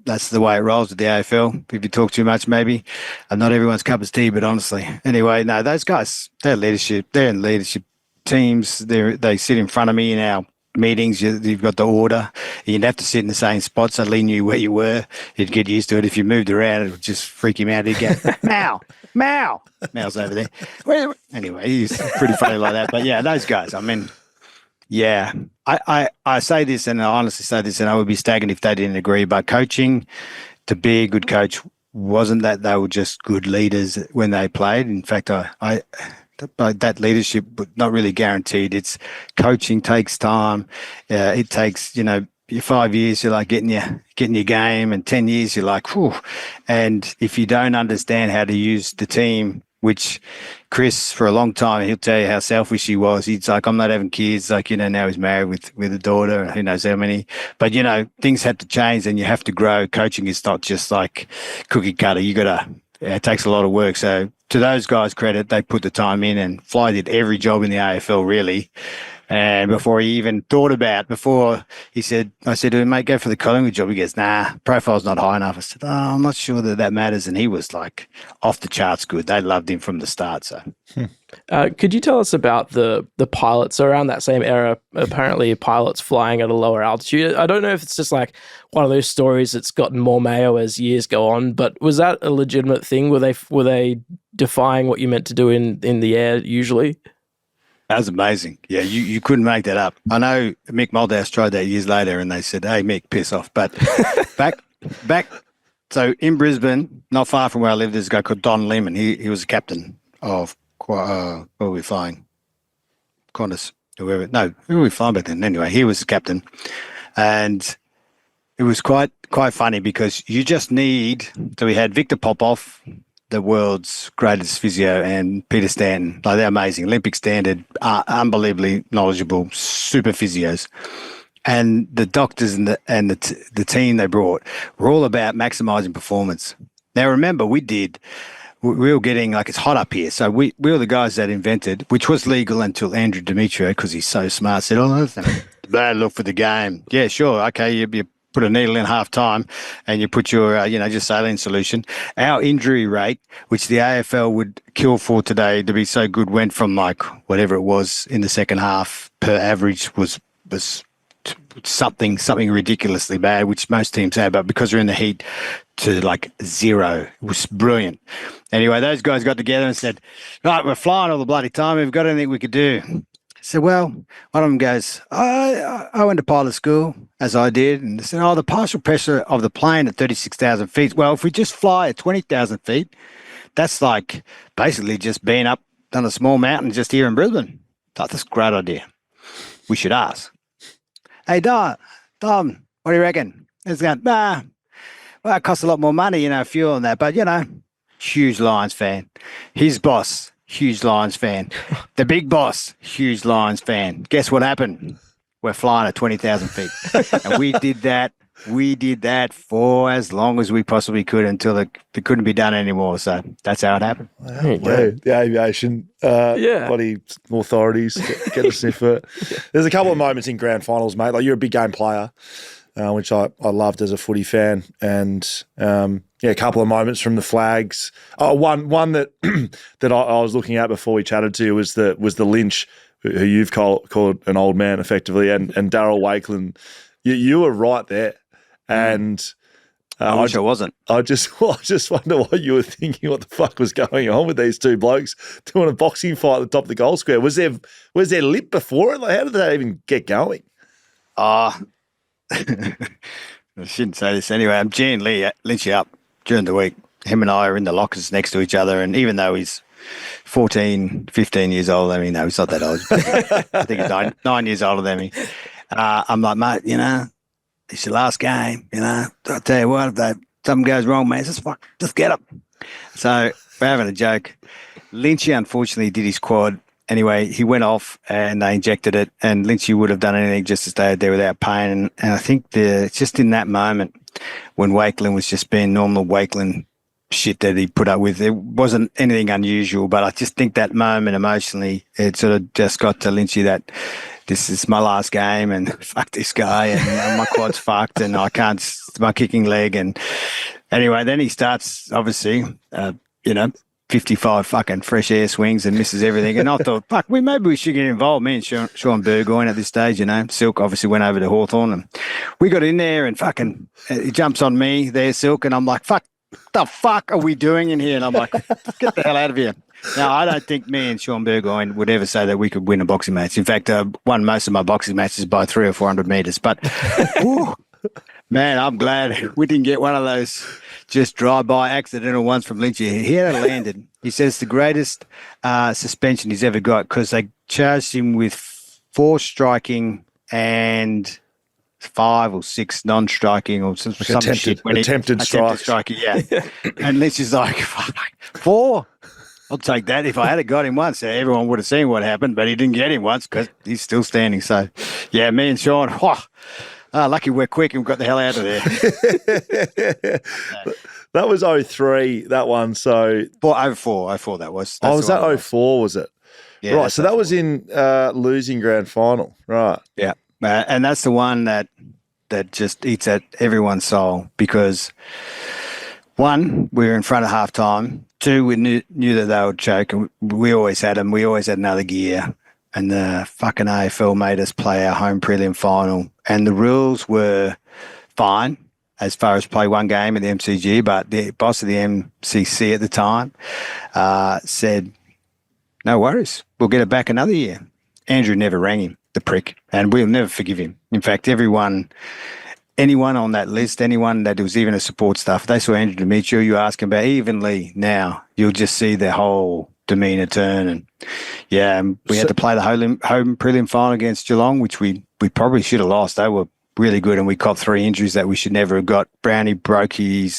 Speaker 1: that's the way it rolls with the AFL. If you talk too much, maybe, and not everyone's cup of tea. But honestly, anyway, no, those guys, they're leadership. They're in leadership teams. They sit in front of me in our meetings. You've got the order. You'd have to sit in the same spot so Lee knew where you were. He'd get used to it. If you moved around, it would just freak him out. He'd go, Mal. Mal's over there. Anyway, he's pretty funny like that. But yeah, those guys, I mean, yeah. I say this, and I honestly say this, and I would be stagnant if they didn't agree, but coaching, to be a good coach, wasn't that they were just good leaders when they played. In fact, that leadership was not really guaranteed. It's coaching takes time. It takes, 5 years, you're like getting your game, and 10 years, you're like, whew. And if you don't understand how to use the team, which Chris, for a long time, he'll tell you how selfish he was. He's like, I'm not having kids. Like, now he's married with a daughter, and who knows how many. But, things have to change and you have to grow. Coaching is not just like cookie cutter. It takes a lot of work. So to those guys' credit, they put the time in, and Fly did every job in the AFL, really. And before he even thought I said, mate, go for the Collingwood job. He goes, nah, profile's not high enough. I said, I'm not sure that matters. And he was like off the charts good. They loved him from the start. So,
Speaker 3: could you tell us about the pilots around that same era? Apparently, pilots flying at a lower altitude. I don't know if it's just like one of those stories that's gotten more mayo as years go on, but was that a legitimate thing? Were they defying what you meant to do in the air usually?
Speaker 1: That was amazing. Yeah, you couldn't make that up. I know Mick Moldhouse tried that years later, and they said, hey, Mick, piss off. But back, so in Brisbane, not far from where I live, there's a guy called Don Lim, and he was a captain of, what were we flying? Qantas, whoever. No, who were we flying back then? Anyway, he was the captain. And it was quite funny because you just so we had Victor Popov, the world's greatest physio, and Peter Stanton. Like, they're amazing. Olympic standard, unbelievably knowledgeable, super physios. And the doctors and the team they brought were all about maximising performance. Now, remember, we were getting, like, it's hot up here. So we were the guys that invented, which was legal until Andrew Demetrio, because he's so smart, said, that's a bad look for the game. Yeah, sure. Okay, you put a needle in half time and you put your, just saline solution. Our injury rate, which the AFL would kill for today to be so good, went from like whatever it was in the second half per average was something ridiculously bad, which most teams have, but because we're in the heat, to like zero. It was brilliant. Anyway, those guys got together and said, right, we're flying all the bloody time. We've got anything we could do. So, well, one of them goes, I went to pilot school, as I did, and they said, the partial pressure of the plane at 36,000 feet. Well, if we just fly at 20,000 feet, that's like basically just being up on a small mountain just here in Brisbane. Thought that's a great idea. We should ask. Hey, Dom, what do you reckon? It's going, well, it costs a lot more money, fuel and that. But, huge Lions fan. His boss, huge Lions fan. The big boss, huge Lions fan. Guess what happened? We're flying at 20,000 feet. And we did that. We did that for as long as we possibly could until it couldn't be done anymore. So that's how it happened.
Speaker 2: Wow, the aviation bloody authorities get a sniff for it. There's a couple of moments in grand finals, mate. Like, you're a big game player, which I loved as a footy fan. And, a couple of moments from the flags. One that that I was looking at before we chatted to you was the Lynch, who you've called an old man effectively, and Daryl Wakeland. You were right there. And
Speaker 1: I wish I wasn't.
Speaker 2: I just wonder what you were thinking. What the fuck was going on with these two blokes doing a boxing fight at the top of the goal square? Was there lip before it? Like, how did they even get going?
Speaker 1: I shouldn't say this anyway. I'm geeing Lynchy up during the week. Him and I are in the lockers next to each other, and even though he's 14, 15 years old, I mean, no, he's not that old. I think he's 9 years older than me. I'm like, mate, it's your last game, I'll tell you what, if something goes wrong, man, just get up. So we're having a joke. Lynchy, unfortunately, did his quad. Anyway, he went off and they injected it, and Lynchy would have done anything just to stay there without pain. And I think just in that moment when Wakeland was just being normal Wakeland shit that he put up with, it wasn't anything unusual, but I just think that moment emotionally, it sort of just got to Lynchy that this is my last game and fuck this guy and my quad's fucked and I can't, my kicking leg. And anyway, then he starts, obviously, 55 fucking fresh air swings and misses everything. And I thought, fuck, maybe we should get involved. Me and Sean Burgoyne at this stage, Silk obviously went over to Hawthorn and we got in there and fucking, he jumps on me there, Silk, and I'm like, fuck, the fuck are we doing in here? And I'm like, get the hell out of here. Now, I don't think me and Sean Burgoyne would ever say that we could win a boxing match. In fact, I won most of my boxing matches by 300 or 400 metres. But, man, I'm glad we didn't get one of those just drive-by accidental ones from Lynchy. He had landed. He says the greatest suspension he's ever got because they charged him with 4 striking and 5 or 6 non-striking or some shit.
Speaker 2: Attempted
Speaker 1: striking, yeah. And Lynchy's like, 4? I'll take that. If I had got him once, everyone would have seen what happened, but he didn't get him once because he's still standing. So, yeah, me and Sean, lucky we're quick and we got the hell out of there.
Speaker 2: That was 03, that one. So
Speaker 1: 04 that was.
Speaker 2: Was that 04, was it?
Speaker 1: Yeah.
Speaker 2: Right, so that was in losing grand final. Right.
Speaker 1: Yeah. And that's the one that just eats at everyone's soul because, 1, we were in front of halftime. 2, we knew that they would choke, and we always had them. We always had another gear, and the fucking AFL made us play our home prelim final, and the rules were fine as far as play one game at the MCG, but the boss of the MCC at the time said, no worries, we'll get it back another year. Andrew never rang him, the prick, and we'll never forgive him. In fact, anyone on that list, anyone that was even a support staff, they saw Andrew Demetrio, you ask him about even Lee now, you'll just see their whole demeanour turn. And we had to play the home prelim final against Geelong, which we probably should have lost. They were really good, and we copped 3 injuries that we should never have got. Brownie broke he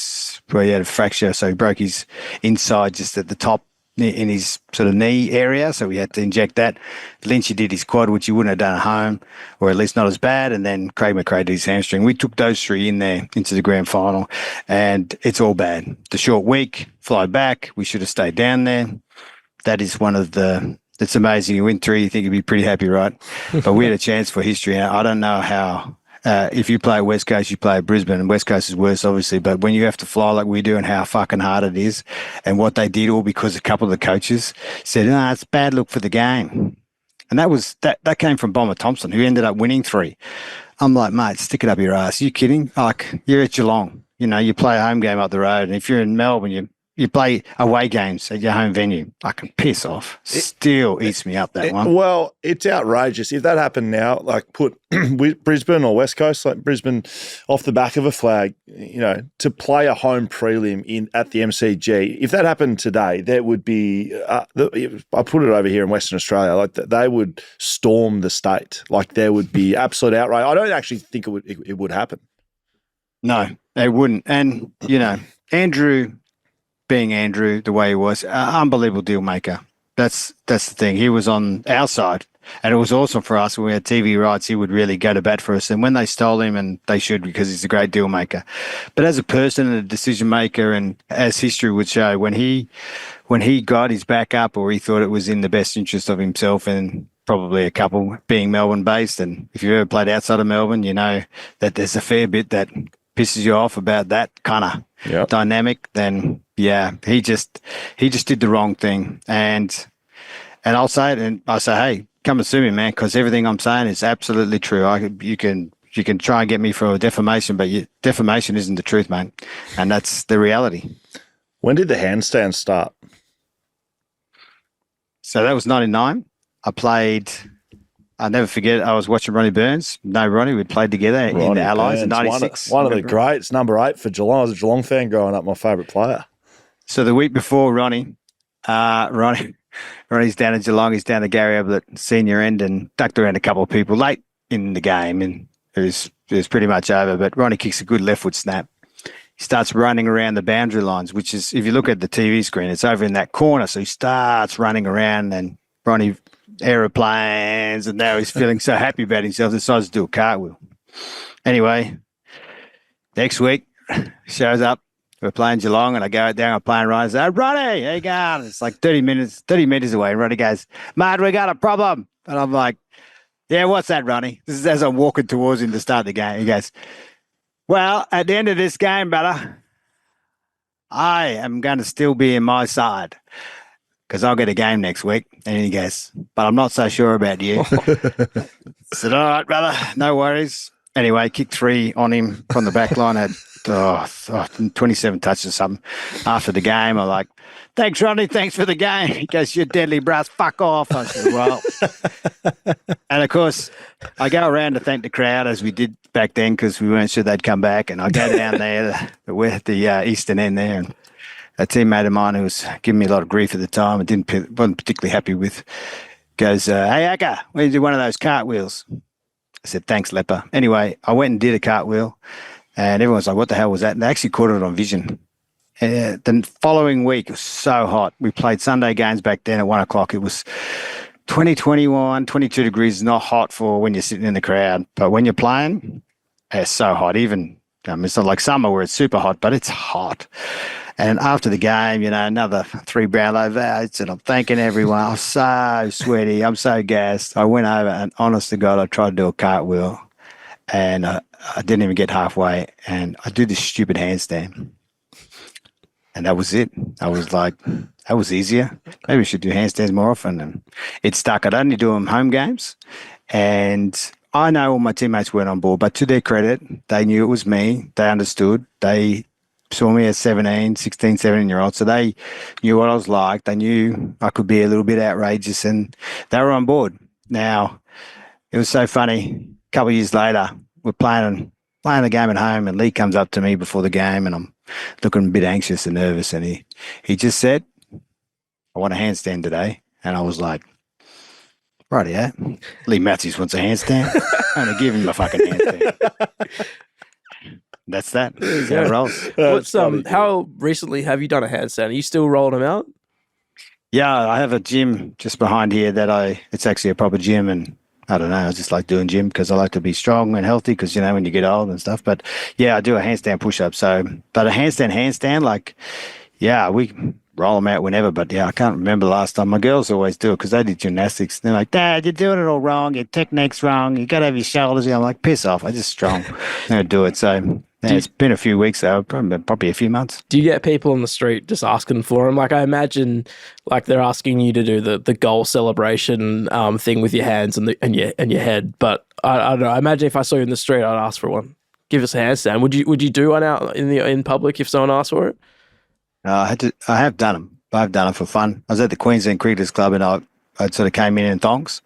Speaker 1: had a fracture, so he broke his inside just at the top in his sort of knee area, so we had to inject that. Lynchy did his quad, which he wouldn't have done at home, or at least not as bad, and then Craig McRae did his hamstring. We took those 3 in there into the grand final, and it's all bad. The short week, fly back, we should have stayed down there. That is one of it's amazing. You win 3, you think you'd be pretty happy, right? But we had a chance for history. I don't know how. If you play West Coast, you play Brisbane, and West Coast is worse, obviously. But when you have to fly like we do and how fucking hard it is, and what they did, all because a couple of the coaches said, no, it's a bad look for the game. And that came from Bomber Thompson, who ended up winning 3. I'm like, mate, stick it up your ass. Are you kidding? Like, you're at Geelong. You play a home game up the road. And if you're in Melbourne, You play away games at your home venue. I can piss off. Still eats me up, that one.
Speaker 2: Well, it's outrageous. If that happened now, like put Brisbane or West Coast, like Brisbane off the back of a flag, to play a home prelim at the MCG, if that happened today, there would be, I put it over here in Western Australia, like they would storm the state. Like there would be absolute outrage. I don't actually think it would happen.
Speaker 1: No, it wouldn't. And, Andrew, being Andrew the way he was, unbelievable deal maker. That's the thing. He was on our side, and it was awesome for us. When we had TV rights, he would really go to bat for us. And when they stole him, and they should, because he's a great deal maker. But as a person and a decision maker, and as history would show, when he got his back up, or he thought it was in the best interest of himself and probably a couple, being Melbourne based, and if you've ever played outside of Melbourne, you know that there's a fair bit that pisses you off about that kind of dynamic, then he just did the wrong thing. And I'll say it, and I say, hey, come and sue me, man, because everything I'm saying is absolutely true. You can try and get me for defamation, but defamation isn't the truth, mate, and that's the reality.
Speaker 2: When did the handstand start?
Speaker 1: So that was 99. I'll never forget, I was watching Ronnie Burns. No, Ronnie, we played together in the Allies in 96.
Speaker 2: One of the greats, number 8 for Geelong. I was a Geelong fan growing up, my favourite player.
Speaker 1: So the week before Ronnie's down in Geelong. He's down the Gary Ablett senior end and ducked around a couple of people late in the game, and it was pretty much over. But Ronnie kicks a good left foot snap. He starts running around the boundary lines, which is, if you look at the TV screen, it's over in that corner. So he starts running around, and Ronnie aeroplanes, and now he's feeling so happy about himself, decides to do a cartwheel. Anyway, next week, shows up. We're playing Geelong, and I go out there and I'm playing Ronnie. I say, Ronnie, how you going? It's like 30 meters away. And Ronnie goes, mate, we got a problem. And I'm like, yeah, what's that, Ronnie? This is as I'm walking towards him to start the game. He goes, well, at the end of this game, brother, I am going to still be in my side, because I'll get a game next week. And he goes, but I'm not so sure about you. I said, all right, brother, no worries. Anyway, kicked 3 on him from the back line, had 27 touches or something. After the game, I'm like, thanks, Ronnie, thanks for the game. He goes, you're deadly, brass, fuck off. I said, well. And, of course, I go around to thank the crowd, as we did back then, because we weren't sure they'd come back. And I go down there, we're at the eastern end there, and a teammate of mine who was giving me a lot of grief at the time, wasn't particularly happy with, goes, hey, Acker, why did you do one of those cartwheels? I said, thanks, Leper. Anyway, I went and did a cartwheel, and everyone's like, what the hell was that? And they actually caught it on vision. The following week, it was so hot. We played Sunday games back then at 1 o'clock. It was 21, 22 degrees, not hot for when you're sitting in the crowd. But when you're playing, it's so hot. It's not like summer where it's super hot, but it's hot. And after the game, another 3 Brownlow votes, and I'm thanking everyone. I'm so sweaty. I'm so gassed. I went over, and honest to God, I tried to do a cartwheel, and I didn't even get halfway. And I did this stupid handstand, and that was it. I was like, that was easier. Maybe we should do handstands more often. And it stuck. I'd only do them home games, and I know all my teammates weren't on board, but to their credit, they knew it was me. They understood. They saw me as 16, 17-year-old. So they knew what I was like. They knew I could be a little bit outrageous, and they were on board. Now, it was so funny. A couple of years later, we're playing the game at home, and Lee comes up to me before the game, and I'm looking a bit anxious and nervous. And he just said, I want a handstand today. And I was like, righty, yeah. Lee Matthews wants a handstand. I'm going to give him a fucking handstand. That's that. That's how it rolls.
Speaker 3: How recently have you done a handstand? Are you still rolling them out?
Speaker 1: Yeah, I have a gym just behind here it's actually a proper gym, and I don't know, I just like doing gym because I like to be strong and healthy because, when you get old and stuff. But yeah, I do a handstand push-up. But a handstand, like, yeah, we roll them out whenever. But yeah, I can't remember the last time. My girls always do it because they did gymnastics. They're like, Dad, you're doing it all wrong. Your technique's wrong. You got to have your shoulders. I'm like, piss off. I'm just strong. I'm going to do it. So yeah, it's been a few weeks, though, probably a few months.
Speaker 3: Do you get people on the street just asking for them? Like, I imagine, like, they're asking you to do the goal celebration thing with your hands and your head. But I don't know. I imagine if I saw you in the street, I'd ask for one. Give us a handstand. Would you do one out in public if someone asked for it?
Speaker 1: I have done them. I've done them for fun. I was at the Queensland Cricketers Club and I sort of came in thongs,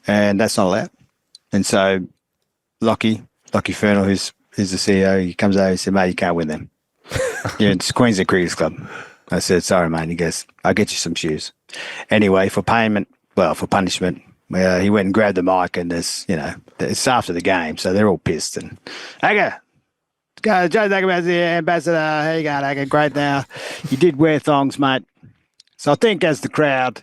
Speaker 1: and that's not allowed. And so Lockie Fernal, who's the CEO, he comes over and said, "Mate, you can't win them. Yeah, it's Queensland Cricketers Club." I said, "Sorry, mate." He goes, "I'll get you some shoes." Anyway, for punishment, he went and grabbed the mic, and it's after the game, so they're all pissed. And Jason Akermanis, the ambassador. How you going, Aker? Great now. You did wear thongs, mate. So I think as the crowd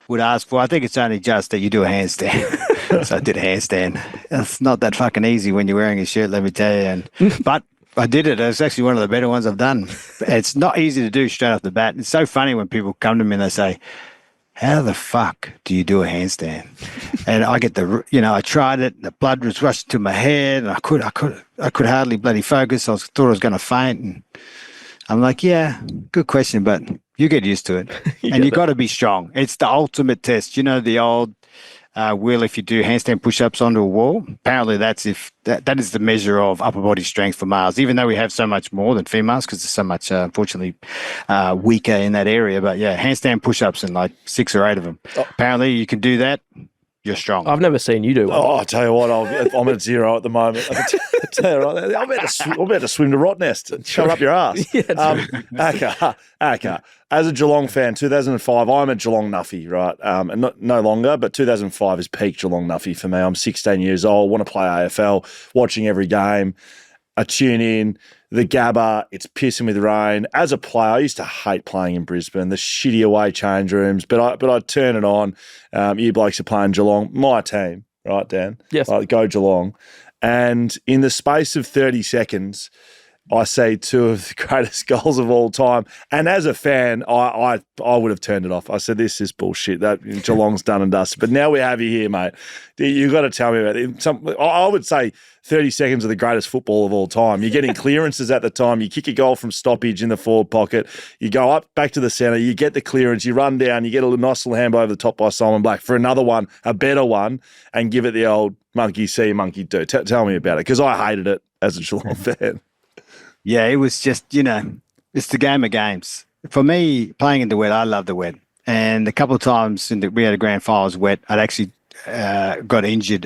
Speaker 1: would ask for, I think it's only just that you do a handstand. So I did a handstand. It's not that fucking easy when you're wearing a shirt, let me tell you. But I did it. It's actually one of the better ones I've done. It's not easy to do straight off the bat. It's so funny when people come to me and they say, "How the fuck do you do a handstand?" And I get I tried it. The blood was rushing to my head, and I could hardly bloody focus. Thought I was going to faint. And I'm like, "Yeah, good question, but you get used to it, and you got to be strong. It's the ultimate test." You know the old will, if you do handstand push-ups onto a wall. Apparently, that is the measure of upper body strength for males. Even though we have so much more than females, because there's so much, unfortunately, weaker in that area. But yeah, handstand push-ups and like 6 or 8 of them. Oh. Apparently, you can do that. You're strong.
Speaker 3: I've never seen you do one.
Speaker 2: Oh, I tell you what, I'm at 0 at the moment. I tell you right, I'm about to swim to Rottnest and shove up your ass. Aker, as a Geelong fan, 2005, I'm a Geelong Nuffy, right? And no longer, but 2005 is peak Geelong Nuffy for me. I'm 16 years old, want to play AFL, watching every game. I tune in, the Gabba, it's pissing with rain. As a player, I used to hate playing in Brisbane, the shitty away change rooms, but I'd turn it on. You blokes are playing Geelong, my team, right, Dan?
Speaker 3: Yes.
Speaker 2: Go Geelong. And in the space of 30 seconds, I see 2 of the greatest goals of all time. And as a fan, I would have turned it off. I said, this is bullshit. That Geelong's done and dusted. But now we have you here, mate. You've got to tell me about it. I would say 30 seconds of the greatest football of all time. You're getting clearances at the time. You kick a goal from stoppage in the forward pocket. You go up back to the centre. You get the clearance. You run down. You get a nice little handball over the top by Simon Black for another one, a better one, and give it the old monkey see, monkey do. Tell me about it, because I hated it as a Geelong fan.
Speaker 1: Yeah, it was just, it's the game of games. For me, playing in the wet, I love the wet. And a couple of times we had a grand finals wet, I'd actually got injured,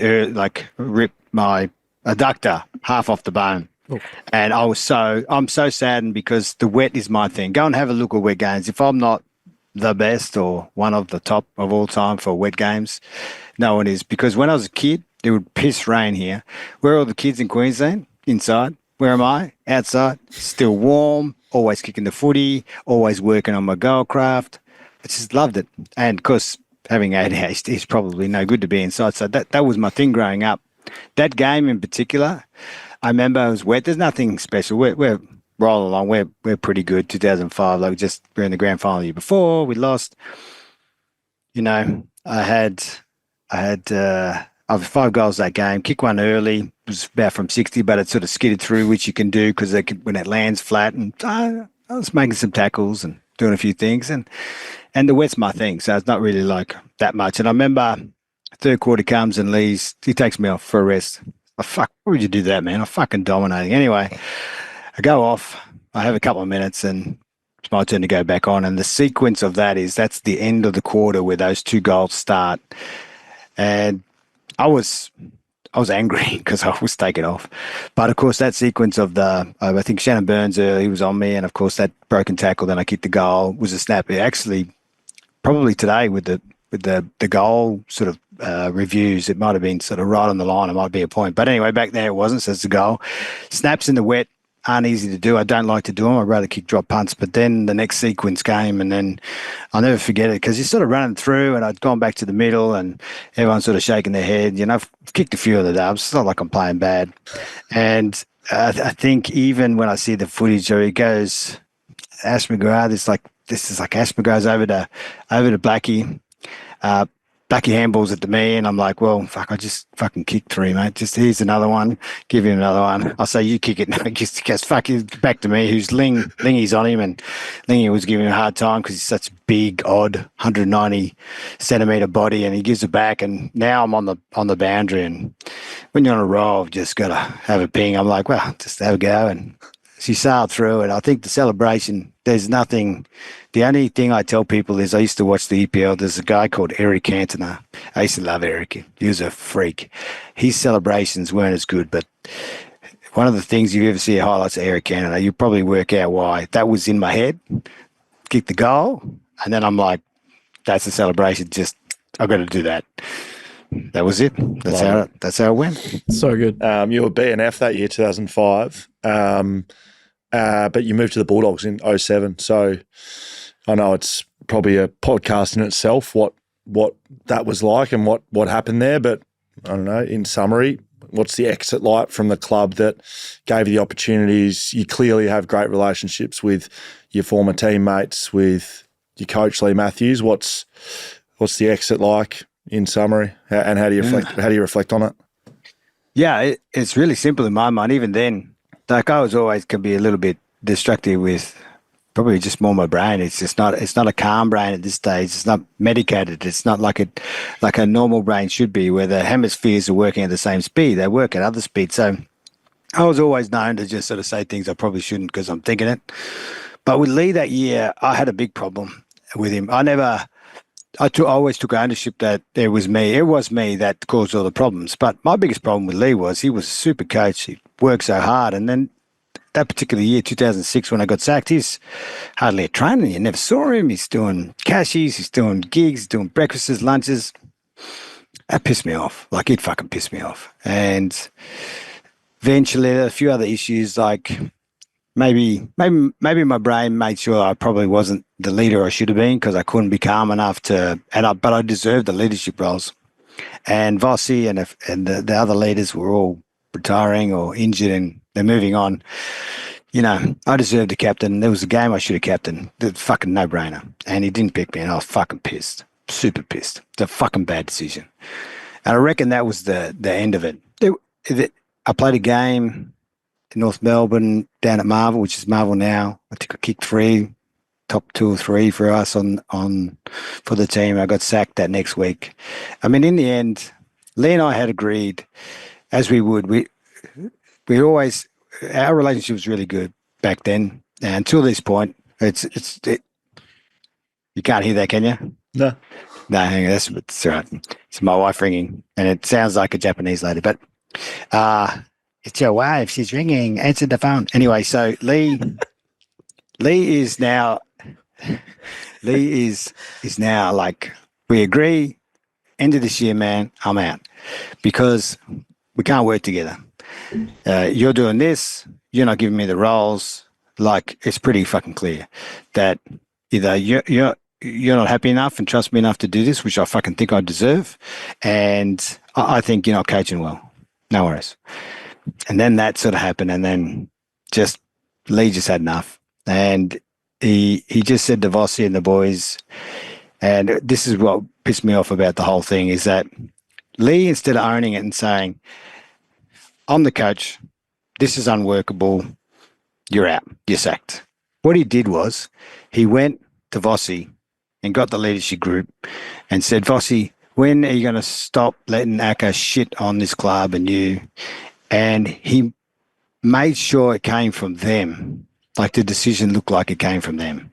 Speaker 1: ripped my adductor half off the bone. Oh. And I'm so saddened because the wet is my thing. Go and have a look at wet games. If I'm not the best or one of the top of all time for wet games, no one is. Because when I was a kid, it would piss rain here. Where are all the kids in Queensland? Inside. Where am I? Outside, still warm, always kicking the footy, always working on my goal craft. I just loved it. And of course, having ADHD is probably no good to be inside. So that was my thing growing up. That game in particular, I remember it was wet. There's nothing special. We're rolling along. We're pretty good. 2005, we're in the grand final the year before. We lost. I had 5 goals that game. Kick one early. It was about from 60, but it sort of skidded through, which you can do because when it lands flat. And I was making some tackles and doing a few things. And the wet's my thing, so it's not really like that much. And I remember third quarter comes and he takes me off for a rest. Why would you do that, man? I'm fucking dominating. Anyway, I go off. I have a couple of minutes and it's my turn to go back on. And the sequence of that's the end of the quarter where those 2 goals start. And I was angry because I was taken off. But, of course, that sequence of I think Shannon Burns early was on me, and, of course, that broken tackle, then I kicked the goal, was a snap. It actually, probably today with the goal sort of reviews, it might have been sort of right on the line. It might be a point. But anyway, back there it wasn't, so it's a goal. Snaps in the wet aren't easy to do. I don't like to do them. I'd rather kick drop punts. But then the next sequence came, and then I'll never forget it because you're sort of running through, and I'd gone back to the middle, and everyone's sort of shaking their head. I've kicked a few of the dubs. It's not like I'm playing bad. And I think even when I see the footage where he goes, Ash McGrath, this is like Ash McGrath's over to Blackie. Blackie handballs it to me, and I'm like, well, fuck, I just fucking kicked 3, mate. Just here's another one. Give him another one. I'll say, you kick it. No, just fuck it back to me. Who's Lingy's on him, and Lingy was giving him a hard time because he's such a big, odd, 190 centimetre body, and he gives it back. And now I'm on the boundary, and when you're on a roll, I've just got to have a ping. I'm like, well, just have a go. And she sailed through it. I think the celebration, there's nothing. The only thing I tell people is I used to watch the EPL. There's a guy called Eric Cantona. I used to love Eric. He was a freak. His celebrations weren't as good, but one of the things you ever see highlights of Eric Cantona, you probably work out why. That was in my head. Kick the goal, and then I'm like, that's the celebration. Just I've got to do that. That was it. That's how it went.
Speaker 3: So good.
Speaker 2: You were BNF that year, 2005, but you moved to the Bulldogs in 07. So I know it's probably a podcast in itself what that was like and what happened there. But I don't know. In summary, what's the exit like from the club that gave you the opportunities? You clearly have great relationships with your former teammates, with your coach Lee Matthews. What's the exit like in summary, and how do you reflect on it?
Speaker 1: Yeah, it's really simple in my mind. Even then, like I was always could be a little bit destructive with probably just more my brain. It's not a calm brain at this stage. It's not medicated. It's not like a normal brain should be, where the hemispheres are working at the same speed. They work at other speeds. So I was always known to just sort of say things I probably shouldn't because I'm thinking it. But with Lee that year, I had a big problem with him. I always took ownership that it was me. It was me that caused all the problems. But my biggest problem with Lee was he was a super coach. He worked so hard. And then that particular year, 2006, when I got sacked, he's hardly a trainer. You never saw him. He's doing cashies. He's doing gigs, doing breakfasts, lunches. That pissed me off. Like, it fucking pissed me off. And eventually, a few other issues, like maybe my brain made sure I probably wasn't the leader I should have been because I couldn't be calm enough but I deserved the leadership roles. And Vossi and the other leaders were all retiring or injured and they're moving on. You know, I deserved a captain. There was a game I should have captained. The fucking no-brainer. And he didn't pick me and I was fucking pissed. Super pissed. It's a fucking bad decision. And I reckon that was the end of it. I played a game in North Melbourne down at Marvel, which is Marvel now. I think I kicked 3, top 2 or 3 for us for the team. I got sacked that next week. I mean, in the end, Lee and I had agreed, as we would, our relationship was really good back then. And until this point, you can't hear that, can you?
Speaker 2: No.
Speaker 1: No, hang on, that's all right. It's my wife ringing, and it sounds like a Japanese lady, but it's your wife. She's ringing. Answer the phone. Anyway, so Lee is now like, we agree, end of this year, man, I'm out because we can't work together. You're doing this. You're not giving me the roles. Like, it's pretty fucking clear that either you're not happy enough and trust me enough to do this, which I fucking think I deserve, and I think you're not coaching well. No worries. And then that sort of happened, and then Lee just had enough, and he just said to Vossi and the boys, and this is what pissed me off about the whole thing, is that Lee, instead of owning it and saying, I'm the coach, this is unworkable, you're out, you're sacked. What he did was he went to Vossi and got the leadership group and said, Vossi, when are you going to stop letting Acker shit on this club and you? And he made sure it came from them. Like, the decision looked like it came from them.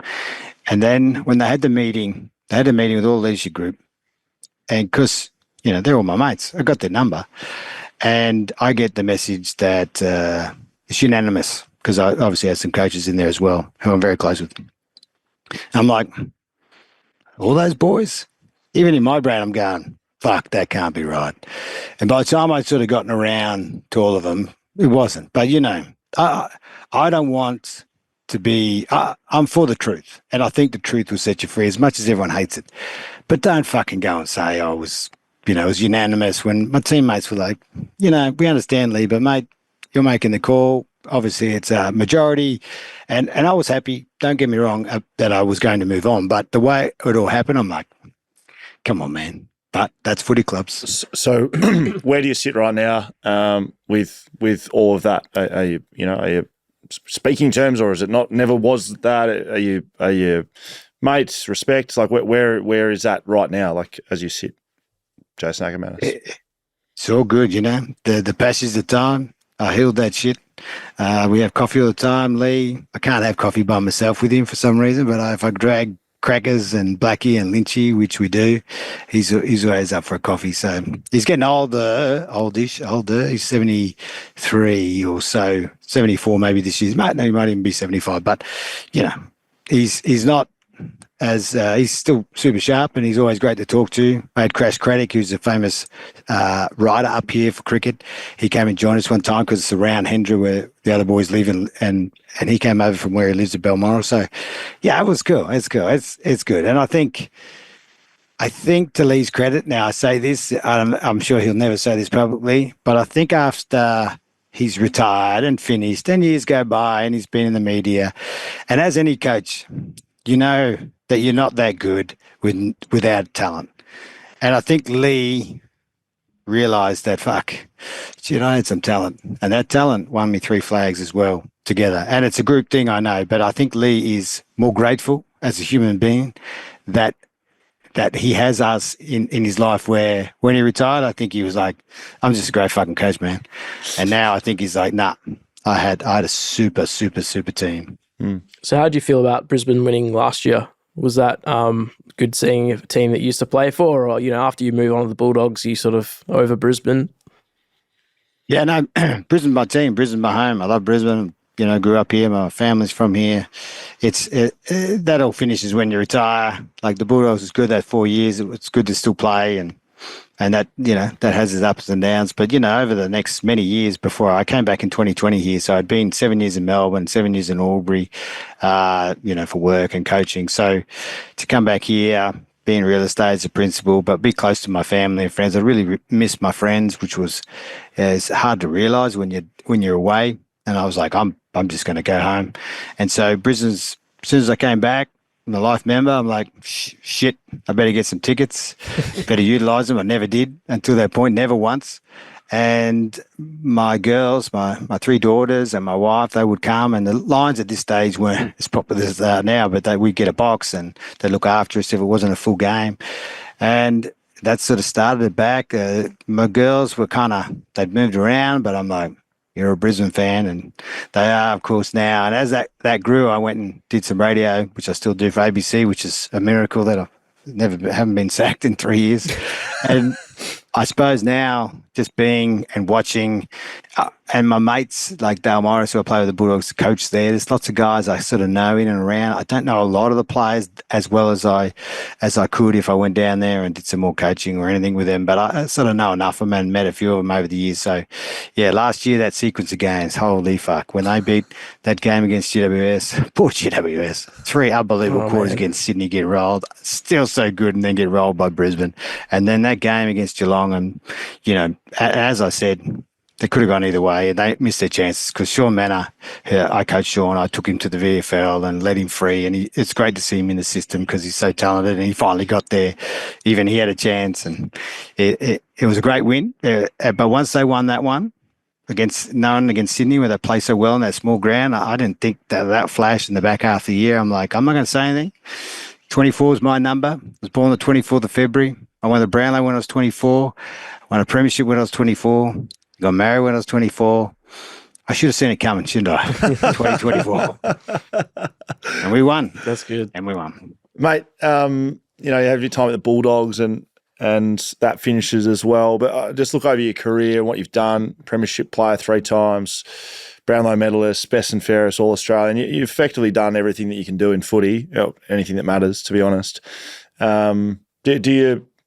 Speaker 1: And then when they had the meeting with all the leadership group. And because, they're all my mates. I got their number. And I get the message that it's unanimous, because I obviously had some coaches in there as well who I'm very close with. I'm like, all those boys? Even in my brain, I'm going, fuck, that can't be right. And by the time I'd sort of gotten around to all of them, it wasn't. But, I don't want to be, I'm for the truth. And I think the truth will set you free, as much as everyone hates it. But don't fucking go and say I was, it was unanimous, when my teammates were like, we understand, Lee, but mate, you're making the call. Obviously, it's a majority. And I was happy, don't get me wrong, that I was going to move on. But the way it all happened, I'm like, come on, man. But that's footy clubs.
Speaker 2: So where do you sit right now with all of that? Are you speaking terms, or is it not? Never was that? Are you mates, respect? Like, where is that right now? Like, as you sit, Jason Akermanis.
Speaker 1: It's all good, The passage of time, I healed that shit. We have coffee all the time. Lee, I can't have coffee by myself with him for some reason, but if I drag crackers and Blackie and Lynchy, which we do, he's always up for a coffee. So he's getting older. He's 73 or so, 74 maybe this year. He might even be 75, but he's not as he's still super sharp, and he's always great to talk to. I had Crash Craddock, who's a famous writer up here for cricket. He came and joined us one time because it's around Hendra where the other boys live, and he came over from where he lives at Balmoral. So, yeah, it was cool. It's cool. It's good. And I think to Lee's credit, now I say this, I'm sure he'll never say this publicly, but I think after he's retired and finished, 10 years go by and he's been in the media, and as any coach, you know that you're not that good without talent. And I think Lee realised that, I had some talent. And that talent won me 3 flags as well together. And it's a group thing, I know, but I think Lee is more grateful as a human being that he has us in his life, where when he retired, I think he was like, I'm just a great fucking coach, man. And now I think he's like, nah, I had a super, super, super team.
Speaker 3: So how did you feel about Brisbane winning last year? Was that good seeing a team that you used to play for, or, after you move on to the Bulldogs, you sort of over Brisbane?
Speaker 1: Yeah, no, Brisbane's my team. Brisbane's my home. I love Brisbane. Grew up here. My family's from here. That all finishes when you retire. Like the Bulldogs was good that 4 years. It's good to still play, and that, that has its ups and downs. But, over the next many years before I came back in 2020 here, so I'd been 7 years in Melbourne, 7 years in Albury, for work and coaching. So to come back here, be in real estate as a principal, but be close to my family and friends. I really miss my friends, which was it's hard to realise when you're away. And I was like, I'm just going to go home. And so Brisbane's, as soon as I came back, I'm a life member. I'm like, shit, I better get some tickets, better utilise them. I never did until that point, never once. And my girls, my 3 daughters and my wife, they would come, and the lines at this stage weren't as popular as they are now, but we'd get a box and they'd look after us if it wasn't a full game. And that sort of started it back. My girls were they'd moved around, but I'm like, you're a Brisbane fan, and they are, of course, now. And as that grew, I went and did some radio, which I still do for ABC, which is a miracle that I haven't been sacked in 3 years. And I suppose now just being and watching, and my mates like Dale Morris, who I play with the Bulldogs, coach there. There's lots of guys I sort of know in and around. I don't know a lot of the players as well as I could if I went down there and did some more coaching or anything with them. But I sort of know enough of them and met a few of them over the years. So, yeah, last year that sequence of games, holy fuck, when they beat that game against GWS, poor GWS, 3 unbelievable quarters against Sydney, get rolled, still so good, and then get rolled by Brisbane, and then that game against Geelong, and as I said, they could have gone either way, and they missed their chances because Sean Manor, I coached Sean, I took him to the VFL and let him free, and it's great to see him in the system because he's so talented, and he finally got there. Even he had a chance, and it was a great win. But once they won that one against Sydney, where they play so well in that small ground, I didn't think that flash in the back half of the year. I'm like, I'm not going to say anything. 24 is my number. I was born the 24th of February. I won the Brownlow when I was 24. I won a premiership when I was 24. Got married when I was 24. I should have seen it coming, shouldn't I? 2024. And we won.
Speaker 3: That's good.
Speaker 1: And we won.
Speaker 2: Mate, you have your time at the Bulldogs and that finishes as well. But just look over your career and what you've done. Premiership player 3 times, Brownlow medalist, best and fairest All-Australian. You've effectively done everything that you can do in footy, anything that matters, to be honest.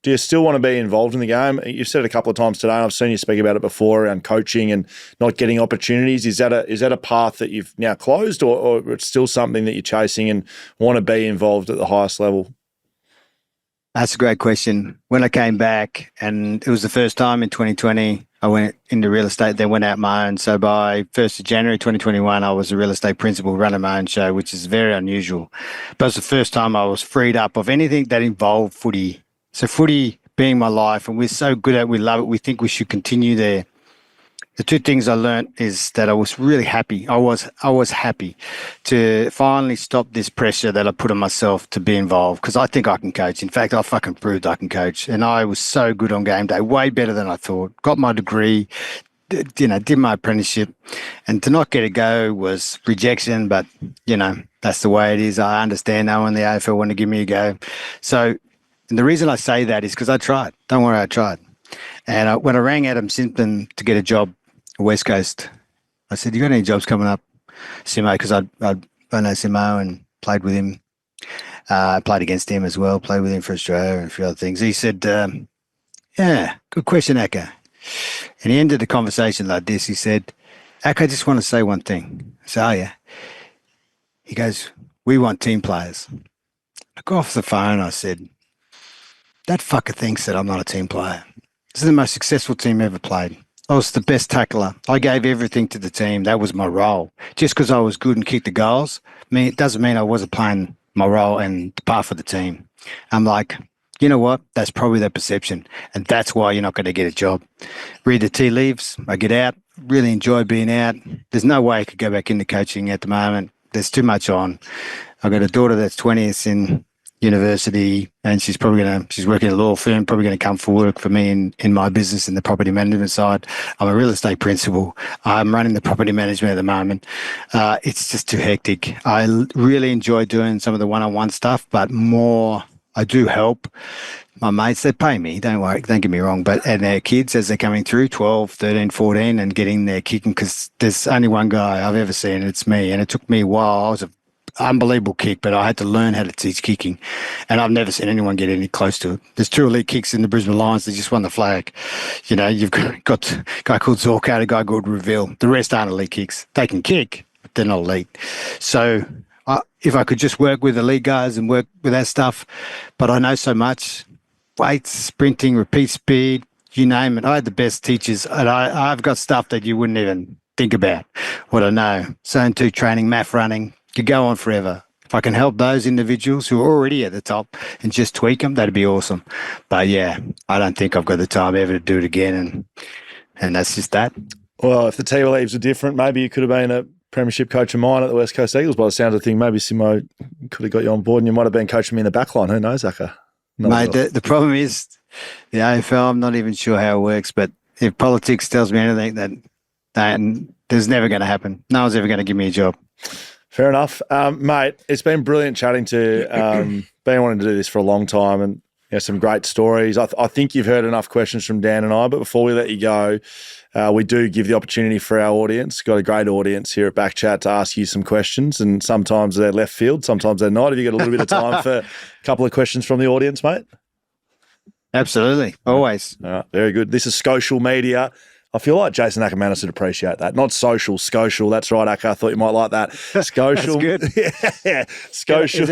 Speaker 2: Do you still want to be involved in the game? You've said it a couple of times today, and I've seen you speak about it before around coaching and not getting opportunities. Is that a path that you've now closed, or it's still something that you're chasing and want to be involved at the highest level?
Speaker 1: That's a great question. When I came back, and it was the first time in 2020, I went into real estate, then went out my own. So by 1st of January 2021, I was a real estate principal running my own show, which is very unusual. But it was the first time I was freed up of anything that involved footy. So footy being my life, and we're so good at it, we love it, we think we should continue there. The 2 things I learned is that I was really happy. I was happy to finally stop this pressure that I put on myself to be involved, because I think I can coach. In fact, I fucking proved I can coach. And I was so good on game day, way better than I thought. Got my degree, did my apprenticeship, and to not get a go was rejection. But that's the way it is. I understand. No one in the AFL wanted to give me a go. So, and the reason I say that is because I tried. Don't worry, I tried. And when I rang Adam Simpson to get a job at West Coast, I said, "You got any jobs coming up, Simo?" Because I know Simo and played with him. Played against him as well. Played with him for Australia and a few other things. He said, "Yeah, good question, Aker." And he ended the conversation like this. He said, "Aker, I just want to say one thing." I said, "Oh, yeah." He goes, "We want team players." I got off the phone. I said, "That fucker thinks that I'm not a team player. This is the most successful team ever played. I was the best tackler. I gave everything to the team. That was my role. Just because I was good and kicked the goals, it doesn't mean I wasn't playing my role and the part for the team." I'm like, you know what? That's probably the perception. And that's why you're not going to get a job. Read the tea leaves. I get out. Really enjoy being out. There's no way I could go back into coaching at the moment. There's too much on. I've got a daughter that's 20. It's in university, and she's working at a law firm, probably going to come for work for me in my business in the property management side. I'm a real estate principal. I'm running the property management at the moment. It's just too hectic. I really enjoy doing some of the one-on-one stuff, but more I do help my mates. They pay me, don't worry, don't get me wrong, and their kids as they're coming through 12, 13, 14 and getting their kicking, because there's only one guy I've ever seen, and it's me. And it took me a while. I was an unbelievable kick, but I had to learn how to teach kicking, and I've never seen anyone get any close to it. There's 2 elite kicks in the Brisbane Lions. They just won the flag. You've got a guy called Zorko, a guy called Reveal. The rest aren't elite kicks. They can kick, but they're not elite. So if I could just work with elite guys and work with that stuff, but I know so much. Weights, sprinting, repeat speed, you name it. I had the best teachers, and I've got stuff that you wouldn't even think about what I know. Zone 2 training, math running, could go on forever. If I can help those individuals who are already at the top and just tweak them, that'd be awesome. But yeah, I don't think I've got the time ever to do it again, and that's just that.
Speaker 2: Well, if the tea leaves were different, maybe you could have been a premiership coach of mine at the West Coast Eagles. By the sound of the thing, maybe Simo could have got you on board and you might have been coaching me in the back line. Who knows, Aker?
Speaker 1: Mate, the problem is the AFL, I'm not even sure how it works, but if politics tells me anything, that there's never going to happen. No one's ever going to give me a job.
Speaker 2: Fair enough. Mate, it's been brilliant chatting to been wanting to do this for a long time, and some great stories. I think you've heard enough questions from Dan and I, but before we let you go, we do give the opportunity for our audience. Got a great audience here at BackChat to ask you some questions, and sometimes they're left field, sometimes they're not. Have you got a little bit of time for a couple of questions from the audience, mate?
Speaker 1: Absolutely. Always.
Speaker 2: All right, very good. This is Social Media. I feel like Jason Akermanis would appreciate that. Not social, Scotial. That's right, Aker. I thought you might like that. Scotial.
Speaker 1: That's good.
Speaker 2: Yeah, Scotial.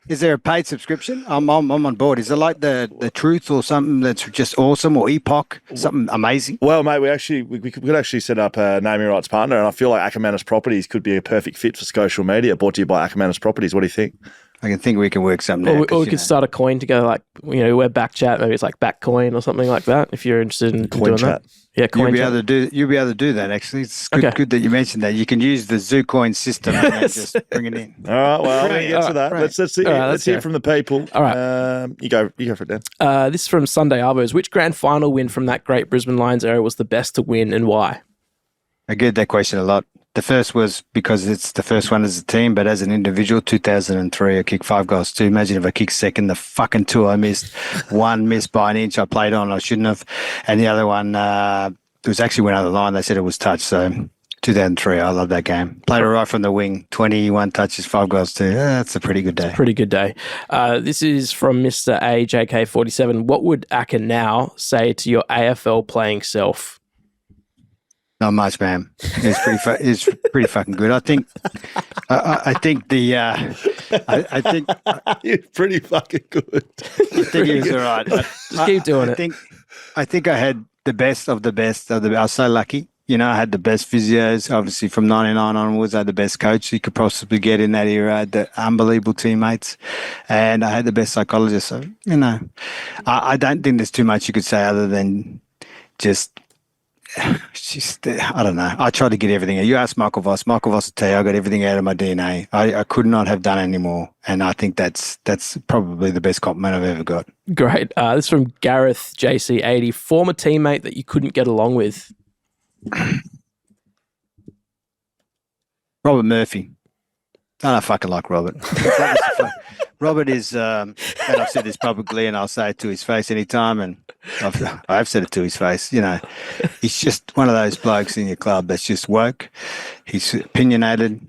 Speaker 1: Is there a paid subscription? I'm on board. Is it like the Truth or something that's just awesome, or Epoch, something amazing?
Speaker 2: Well, mate, we could actually set up a naming rights partner, and I feel like Akermanis Properties could be a perfect fit for Social Media, brought to you by Akermanis Properties. What do you think?
Speaker 1: I can think we can work something out.
Speaker 3: Or we could start a coin to go like, we're BackChat, maybe it's like Backcoin or something like that, if you're interested in
Speaker 2: coin
Speaker 3: doing
Speaker 2: chat.
Speaker 3: That. Yeah, coin
Speaker 1: You'll be able to do that, actually. It's good that you mentioned that. You can use the ZooCoin system and just bring it in.
Speaker 2: All right, well, I'm going to get to that.
Speaker 1: Right.
Speaker 2: Let's hear from the people.
Speaker 3: All right.
Speaker 2: You go for it, Dan.
Speaker 3: This is from Sunday Arbos. Which grand final win from that great Brisbane Lions era was the best to win, and why?
Speaker 1: I get that question a lot. The first was because it's the first one as a team, but as an individual, 2003, I kicked 5 goals too. Imagine if I kicked second, the fucking 2 I missed. 1 missed by an inch I played on, I shouldn't have. And the other one, it was actually went over the line. They said it was touch. So 2003, I love that game. Played it right from the wing, 21 touches, 5 goals too. That's a pretty good day.
Speaker 3: Pretty good day. This is from Mr. AJK47. What would Aker now say to your AFL playing self?
Speaker 1: Not much, man. It's pretty fucking good. I think
Speaker 2: You're pretty fucking good.
Speaker 1: I think he was all right.
Speaker 3: Just keep doing it.
Speaker 1: I think I had the best of the best of the. I was so lucky. I had the best physios. Obviously, from 99 onwards, I had the best coach you could possibly get in that era. I had the unbelievable teammates, and I had the best psychologist. So, I don't think there's too much you could say other than just. I don't know. I tried to get everything. You ask Michael Voss. Michael Voss will tell you I got everything out of my DNA. I could not have done any more, and I think that's probably the best compliment I've ever got.
Speaker 3: Great. This is from Gareth JC80. Former teammate that you couldn't get along with.
Speaker 1: Robert Murphy. I don't fucking like Robert. Robert is, and I've said this publicly, and I'll say it to his face anytime, and I've said it to his face. You know, he's just one of those blokes in your club that's just woke. He's opinionated.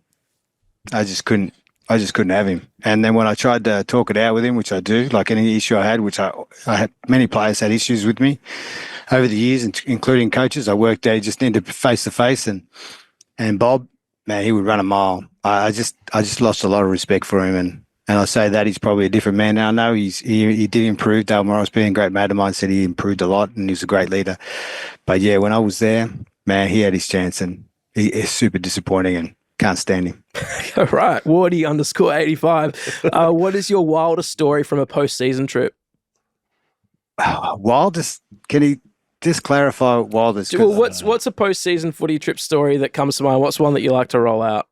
Speaker 1: I just couldn't have him. And then when I tried to talk it out with him, which I do, like any issue I had, which I had, many players had issues with me over the years, including coaches. I worked there, just needed face to face, and Bob, man, he would run a mile. I just lost a lot of respect for him, and I say that he's probably a different man now. I know he did improve. Dale Morris, being a great mate of mine, said he improved a lot, and he was a great leader. But yeah, when I was there, man, he had his chance, and he is super disappointing, and can't stand him.
Speaker 3: All right, Wardy _85. What is your wildest story from a postseason trip?
Speaker 1: Wildest? Can he just clarify wildest?
Speaker 3: Well, what's a postseason footy trip story that comes to mind? What's one that you like to roll out?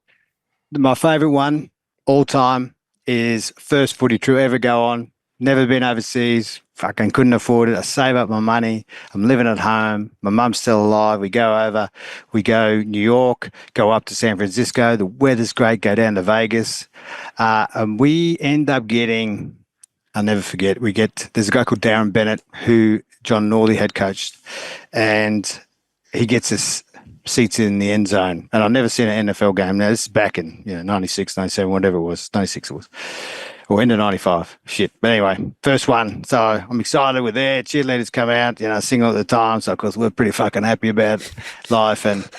Speaker 1: My favourite one all time is first footy trip ever go on. Never been overseas. Fucking couldn't afford it. I save up my money. I'm living at home. My mum's still alive. We go over. We go New York, go up to San Francisco. The weather's great. Go down to Vegas. And we end up getting, I'll never forget, there's a guy called Darren Bennett who John Norley had coached. And he gets us seats in the end zone. And I've never seen an NFL game. Now, this is back in 96, 97, whatever it was. 96 it was. Or into 95. Shit. But anyway, first one. So I'm excited. We're there. Cheerleaders come out, sing all the time. So, of course, we're pretty fucking happy about life. And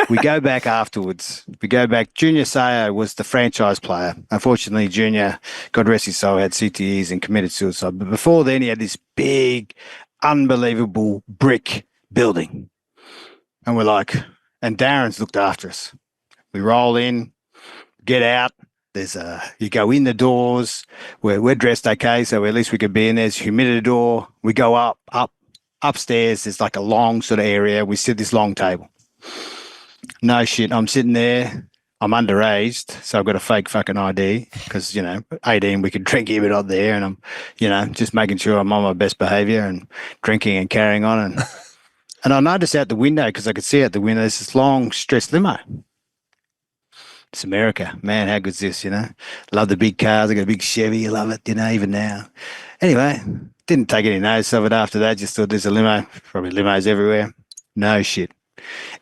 Speaker 1: we go back afterwards. Junior Sayo was the franchise player. Unfortunately, Junior, God rest his soul, had CTEs and committed suicide. But before then, he had this big, unbelievable brick building. And we're like, and Darren's looked after us. We roll in, get out. You go in the doors. We're dressed okay, so at least we could be in there. There's a humidor. We go upstairs. There's like a long sort of area. We sit at this long table. No shit. I'm sitting there. I'm underaged, so I've got a fake fucking ID because 18 we could drink here but not there, and I'm just making sure I'm on my best behaviour and drinking and carrying on, and I noticed out the window because I could see out the window there's this long stretch limo. It's America. Man, how good's this, Love the big cars. I got a big Chevy. I love it, even now. Anyway, didn't take any notice of it after that. Just thought there's a limo. Probably limos everywhere. No shit.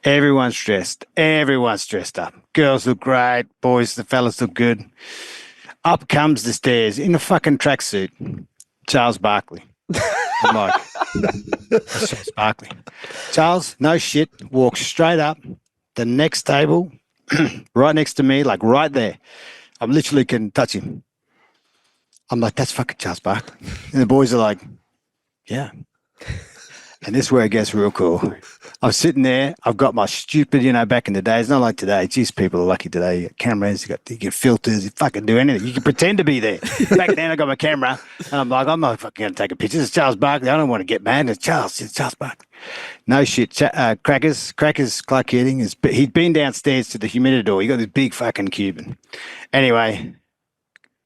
Speaker 1: Everyone's dressed. Everyone's dressed up. Girls look great. Boys, the fellas look good. Up comes the stairs in a fucking tracksuit. Charles Barkley. I'm like, that's Charles Barkley. Charles, no shit, walks straight up. The next table, right next to me, like right there. I literally can touch him. I'm like, that's fucking Charles Barkley. And the boys are like, yeah. And this is where it gets real cool. I'm sitting there. I've got my stupid, back in the day. It's not like today. Geez, people are lucky today. You got cameras, you get filters, you fucking do anything. You can pretend to be there. Back then, I got my camera, and I'm like, I'm not fucking going to take a picture. It's Charles Barkley. I don't want to get mad. It's Charles Barkley. No shit. Crackers, Clark Keating, he'd been downstairs to the humidor. He got this big fucking Cuban. Anyway,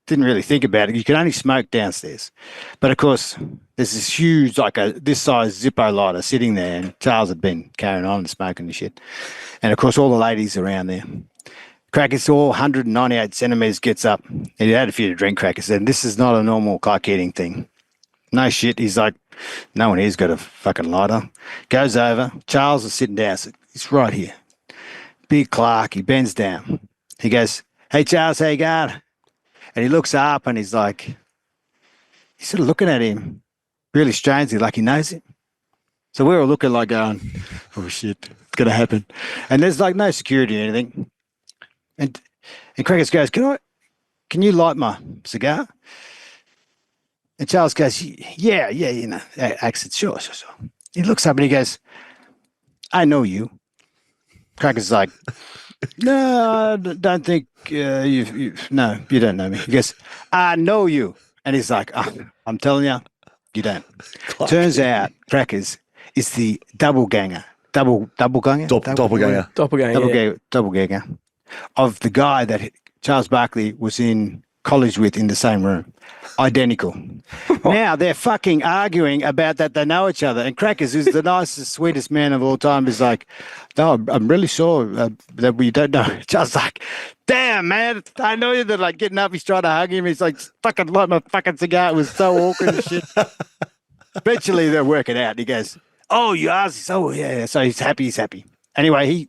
Speaker 1: didn't really think about it. You could only smoke downstairs. But, of course, there's this huge, this size Zippo lighter sitting there, and Charles had been carrying on and smoking the shit. And, of course, all the ladies around there. Crackers, all 198 centimetres, gets up. He had a few to drink, Crackers, and this is not a normal Clark Keating thing. No shit. He's like, no one here's got a fucking lighter. Goes over. Charles is sitting down. So he's right here. Big Clark. He bends down. He goes, hey, Charles, how you going? And he looks up and he's like, he's sort of looking at him really strangely, like he knows him. So we're all looking like going, oh shit, it's going to happen. And there's like no security or anything. And Crackers goes, can you light my cigar? And Charles goes, yeah, accent, sure. He looks up and he goes, I know you. Crackers is like, no, I don't think no, you don't know me. He goes, I know you. And he's like, I'm telling you, you don't. Turns out Crackers is the doppelganger of the guy that Charles Barkley was in college with in the same room. Identical. Now they're fucking arguing about that they know each other. And Crackers, who's the nicest, sweetest man of all time, is like, no, I'm really sure that we don't know. Just like, damn, man, I know you. They're like getting up. He's trying to hug him. He's like, fucking light my fucking cigar. It was so awkward and shit. Eventually they'll work it out. He goes, oh, you Aussies. Oh, yeah. So he's happy. Anyway,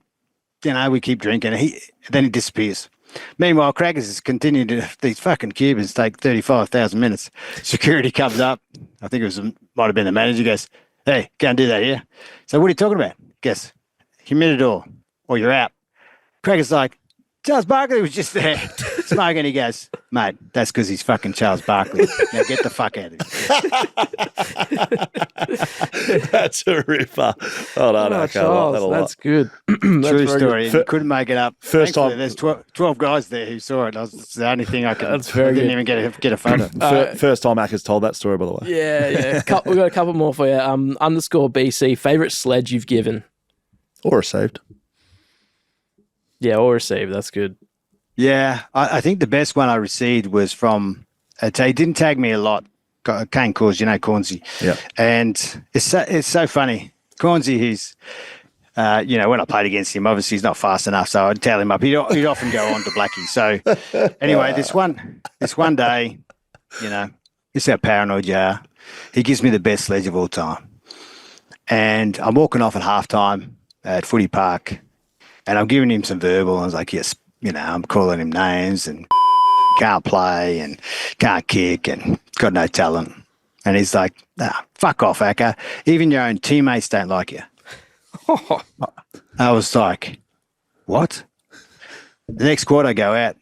Speaker 1: we keep drinking. Then he disappears. Meanwhile, Crackers has continued to, these fucking Cubans take 35,000 minutes. Security comes up. I think might have been the manager. Goes, hey, can't do that here. So what are you talking about? Guess, humidor, or you're out. Crackers like, Charles Barkley was just there smoking. He goes, mate, that's because he's fucking Charles Barkley. Now get the fuck out of here.
Speaker 2: That's a ripper. Hold on,
Speaker 3: Oh,
Speaker 2: okay,
Speaker 3: Charles, that's good. That's
Speaker 1: True
Speaker 3: very good.
Speaker 1: story. He couldn't make it up.
Speaker 2: First
Speaker 1: Thankfully,
Speaker 2: time-
Speaker 1: there's 12 guys there who saw it. It's the only thing I could.
Speaker 3: That's very
Speaker 1: I didn't
Speaker 3: good.
Speaker 1: even get a photo.
Speaker 2: First time Mac has told that story, by the way.
Speaker 3: Yeah. We've got a couple more for you. Underscore BC, favorite sledge you've given?
Speaker 2: Or saved.
Speaker 3: Yeah, or received. That's good.
Speaker 1: Yeah, I think the best one I received was from. He didn't tag me a lot. Kane Corns, Cornsey.
Speaker 2: Yeah.
Speaker 1: And it's so funny. Cornsey, he's. When I played against him, obviously he's not fast enough, so I'd tell him up. He'd often go on to Blackie. So anyway, this one day, this is how paranoid you are. He gives me the best sledge of all time. And I'm walking off at halftime at Footy Park, and I'm giving him some verbal. I was like, yes, I'm calling him names and can't play and can't kick and got no talent. And he's like, fuck off, Acker. Even your own teammates don't like you. I was like, what? The next quarter I go out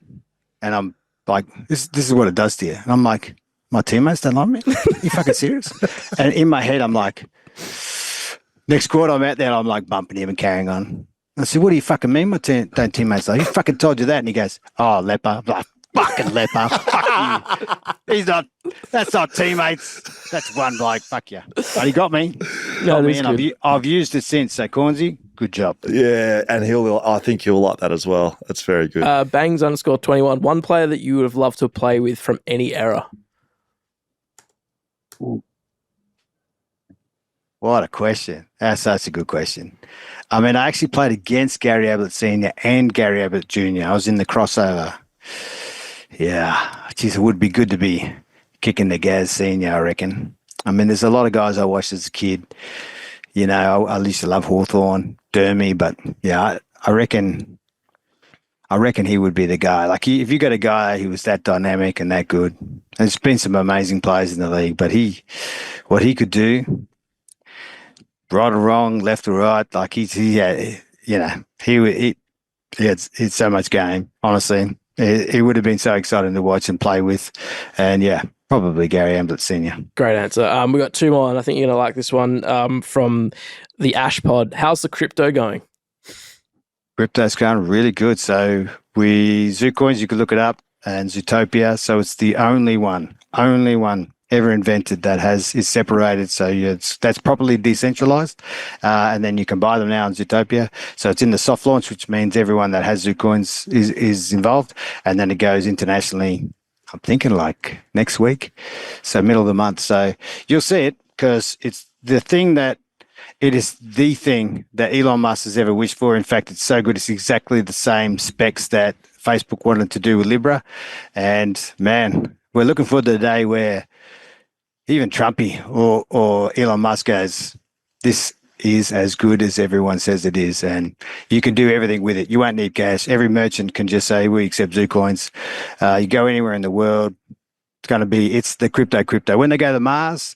Speaker 1: and I'm like, this is what it does to you. And I'm like, my teammates don't like me? You fucking serious? And in my head, I'm like, next quarter I'm out there and I'm like bumping him and carrying on. I said, what do you fucking mean my teammates like? He fucking told you that. And he goes, oh, leper. I'm like, fucking leper. Fuck you. That's not teammates. That's one bloke. Fuck you. But he got me.
Speaker 3: No,
Speaker 1: Me,
Speaker 3: that's
Speaker 1: and
Speaker 3: good.
Speaker 1: I've used it since. So, Cornsey, good job.
Speaker 2: Yeah, and I think he'll like that as well. That's very good.
Speaker 3: Bangs underscore 21. One player that you would have loved to play with from any era.
Speaker 1: What a question. That's such a good question. I mean, I actually played against Gary Ablett Sr. and Gary Ablett Jr. I was in the crossover. Yeah. Geez, it would be good to be kicking the Gaz Sr., I reckon. I mean, there's a lot of guys I watched as a kid. I used to love Hawthorne, Dermy, but yeah, I reckon he would be the guy. Like, if you got a guy who was that dynamic and that good, there's been some amazing players in the league, but what he could do, right or wrong, left or right, like he had so much game. Honestly, he would have been so exciting to watch and play with, and yeah, probably Gary Ablett Sr.
Speaker 3: Great answer. We got two more, and I think you're going to like this one from the Ash Pod. How's the crypto going?
Speaker 1: Crypto's going really good. So Zoocoins, you could look it up, and Zootopia. So it's the only one ever invented that is separated. So that's properly decentralized. And then you can buy them now on Zootopia. So it's in the soft launch, which means everyone that has Zoocoins is involved. And then it goes internationally, I'm thinking like next week. So middle of the month. So you'll see it because it's the thing that it is the thing that Elon Musk has ever wished for. In fact, it's so good. It's exactly the same specs that Facebook wanted to do with Libra. And man, we're looking forward to the day where even Trumpy or Elon Musk goes, this is as good as everyone says it is. And you can do everything with it. You won't need cash. Every merchant can just say, we accept Zoocoins. You go anywhere in the world, it's the crypto. When they go to Mars,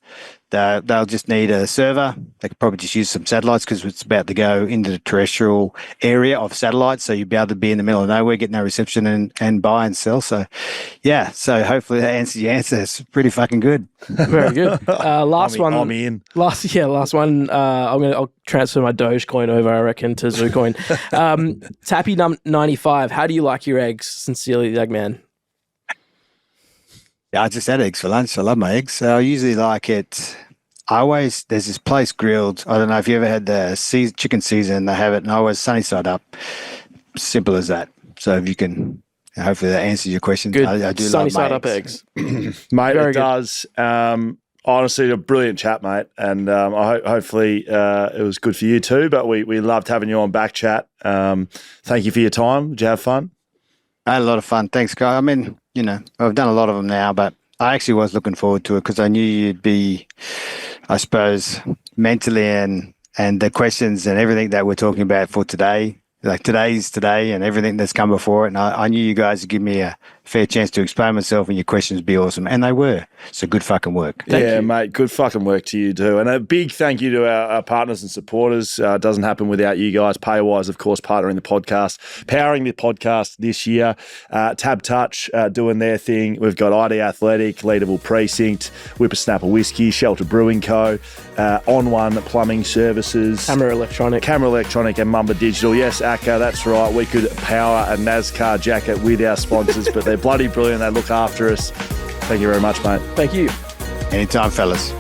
Speaker 1: they'll just need a server. They could probably just use some satellites because it's about to go into the terrestrial area of satellites. So you'll be able to be in the middle of nowhere, get no reception and buy and sell. So yeah, so hopefully that answers your answer. It's pretty fucking good.
Speaker 3: Very good. Last one.
Speaker 2: I'm in.
Speaker 3: Last one. I'll transfer my Dogecoin over, I reckon, to Zoocoin. Tappy95. How do you like your eggs? Sincerely, the Eggman.
Speaker 1: Yeah, I just had eggs for lunch. I love my eggs. So I usually like it. There's this place grilled. I don't know if you ever had the chicken season, they have it, and I always sunny side up. Simple as that. So if you can, hopefully that answers your question.
Speaker 3: Good.
Speaker 1: I do
Speaker 3: Sunny
Speaker 1: love my
Speaker 3: side up eggs.
Speaker 2: Mate,
Speaker 3: Very
Speaker 2: it
Speaker 3: good.
Speaker 2: does. Honestly, a brilliant chat, mate. And hopefully it was good for you too. But we loved having you on BackChat. Thank you for your time. Did you have fun?
Speaker 1: I had a lot of fun. Thanks, guys. I mean, I've done a lot of them now, but I actually was looking forward to it because I knew you'd be, I suppose, mentally and the questions and everything that we're talking about for today. Like today's today and everything that's come before it. And I knew you guys would give me a fair chance to explain myself and your questions would be awesome. And they were. So good fucking work.
Speaker 3: Thank you.
Speaker 2: Mate. Good fucking work to you too. And a big thank you to our partners and supporters. It doesn't happen without you guys. Paywise, of course, partnering the podcast, powering the podcast this year. TABtouch doing their thing. We've got ID Athletic, Leadable Precinct, Whippersnapper Whisky, Shelter Brewing Co, On One Plumbing Services,
Speaker 3: Camera Electronic,
Speaker 2: and Mamba Digital. Yes, Akka, that's right. We could power a NASCAR jacket with our sponsors, but they're bloody brilliant. They look after us. Thank you very much, mate.
Speaker 3: Thank you.
Speaker 1: Anytime, fellas.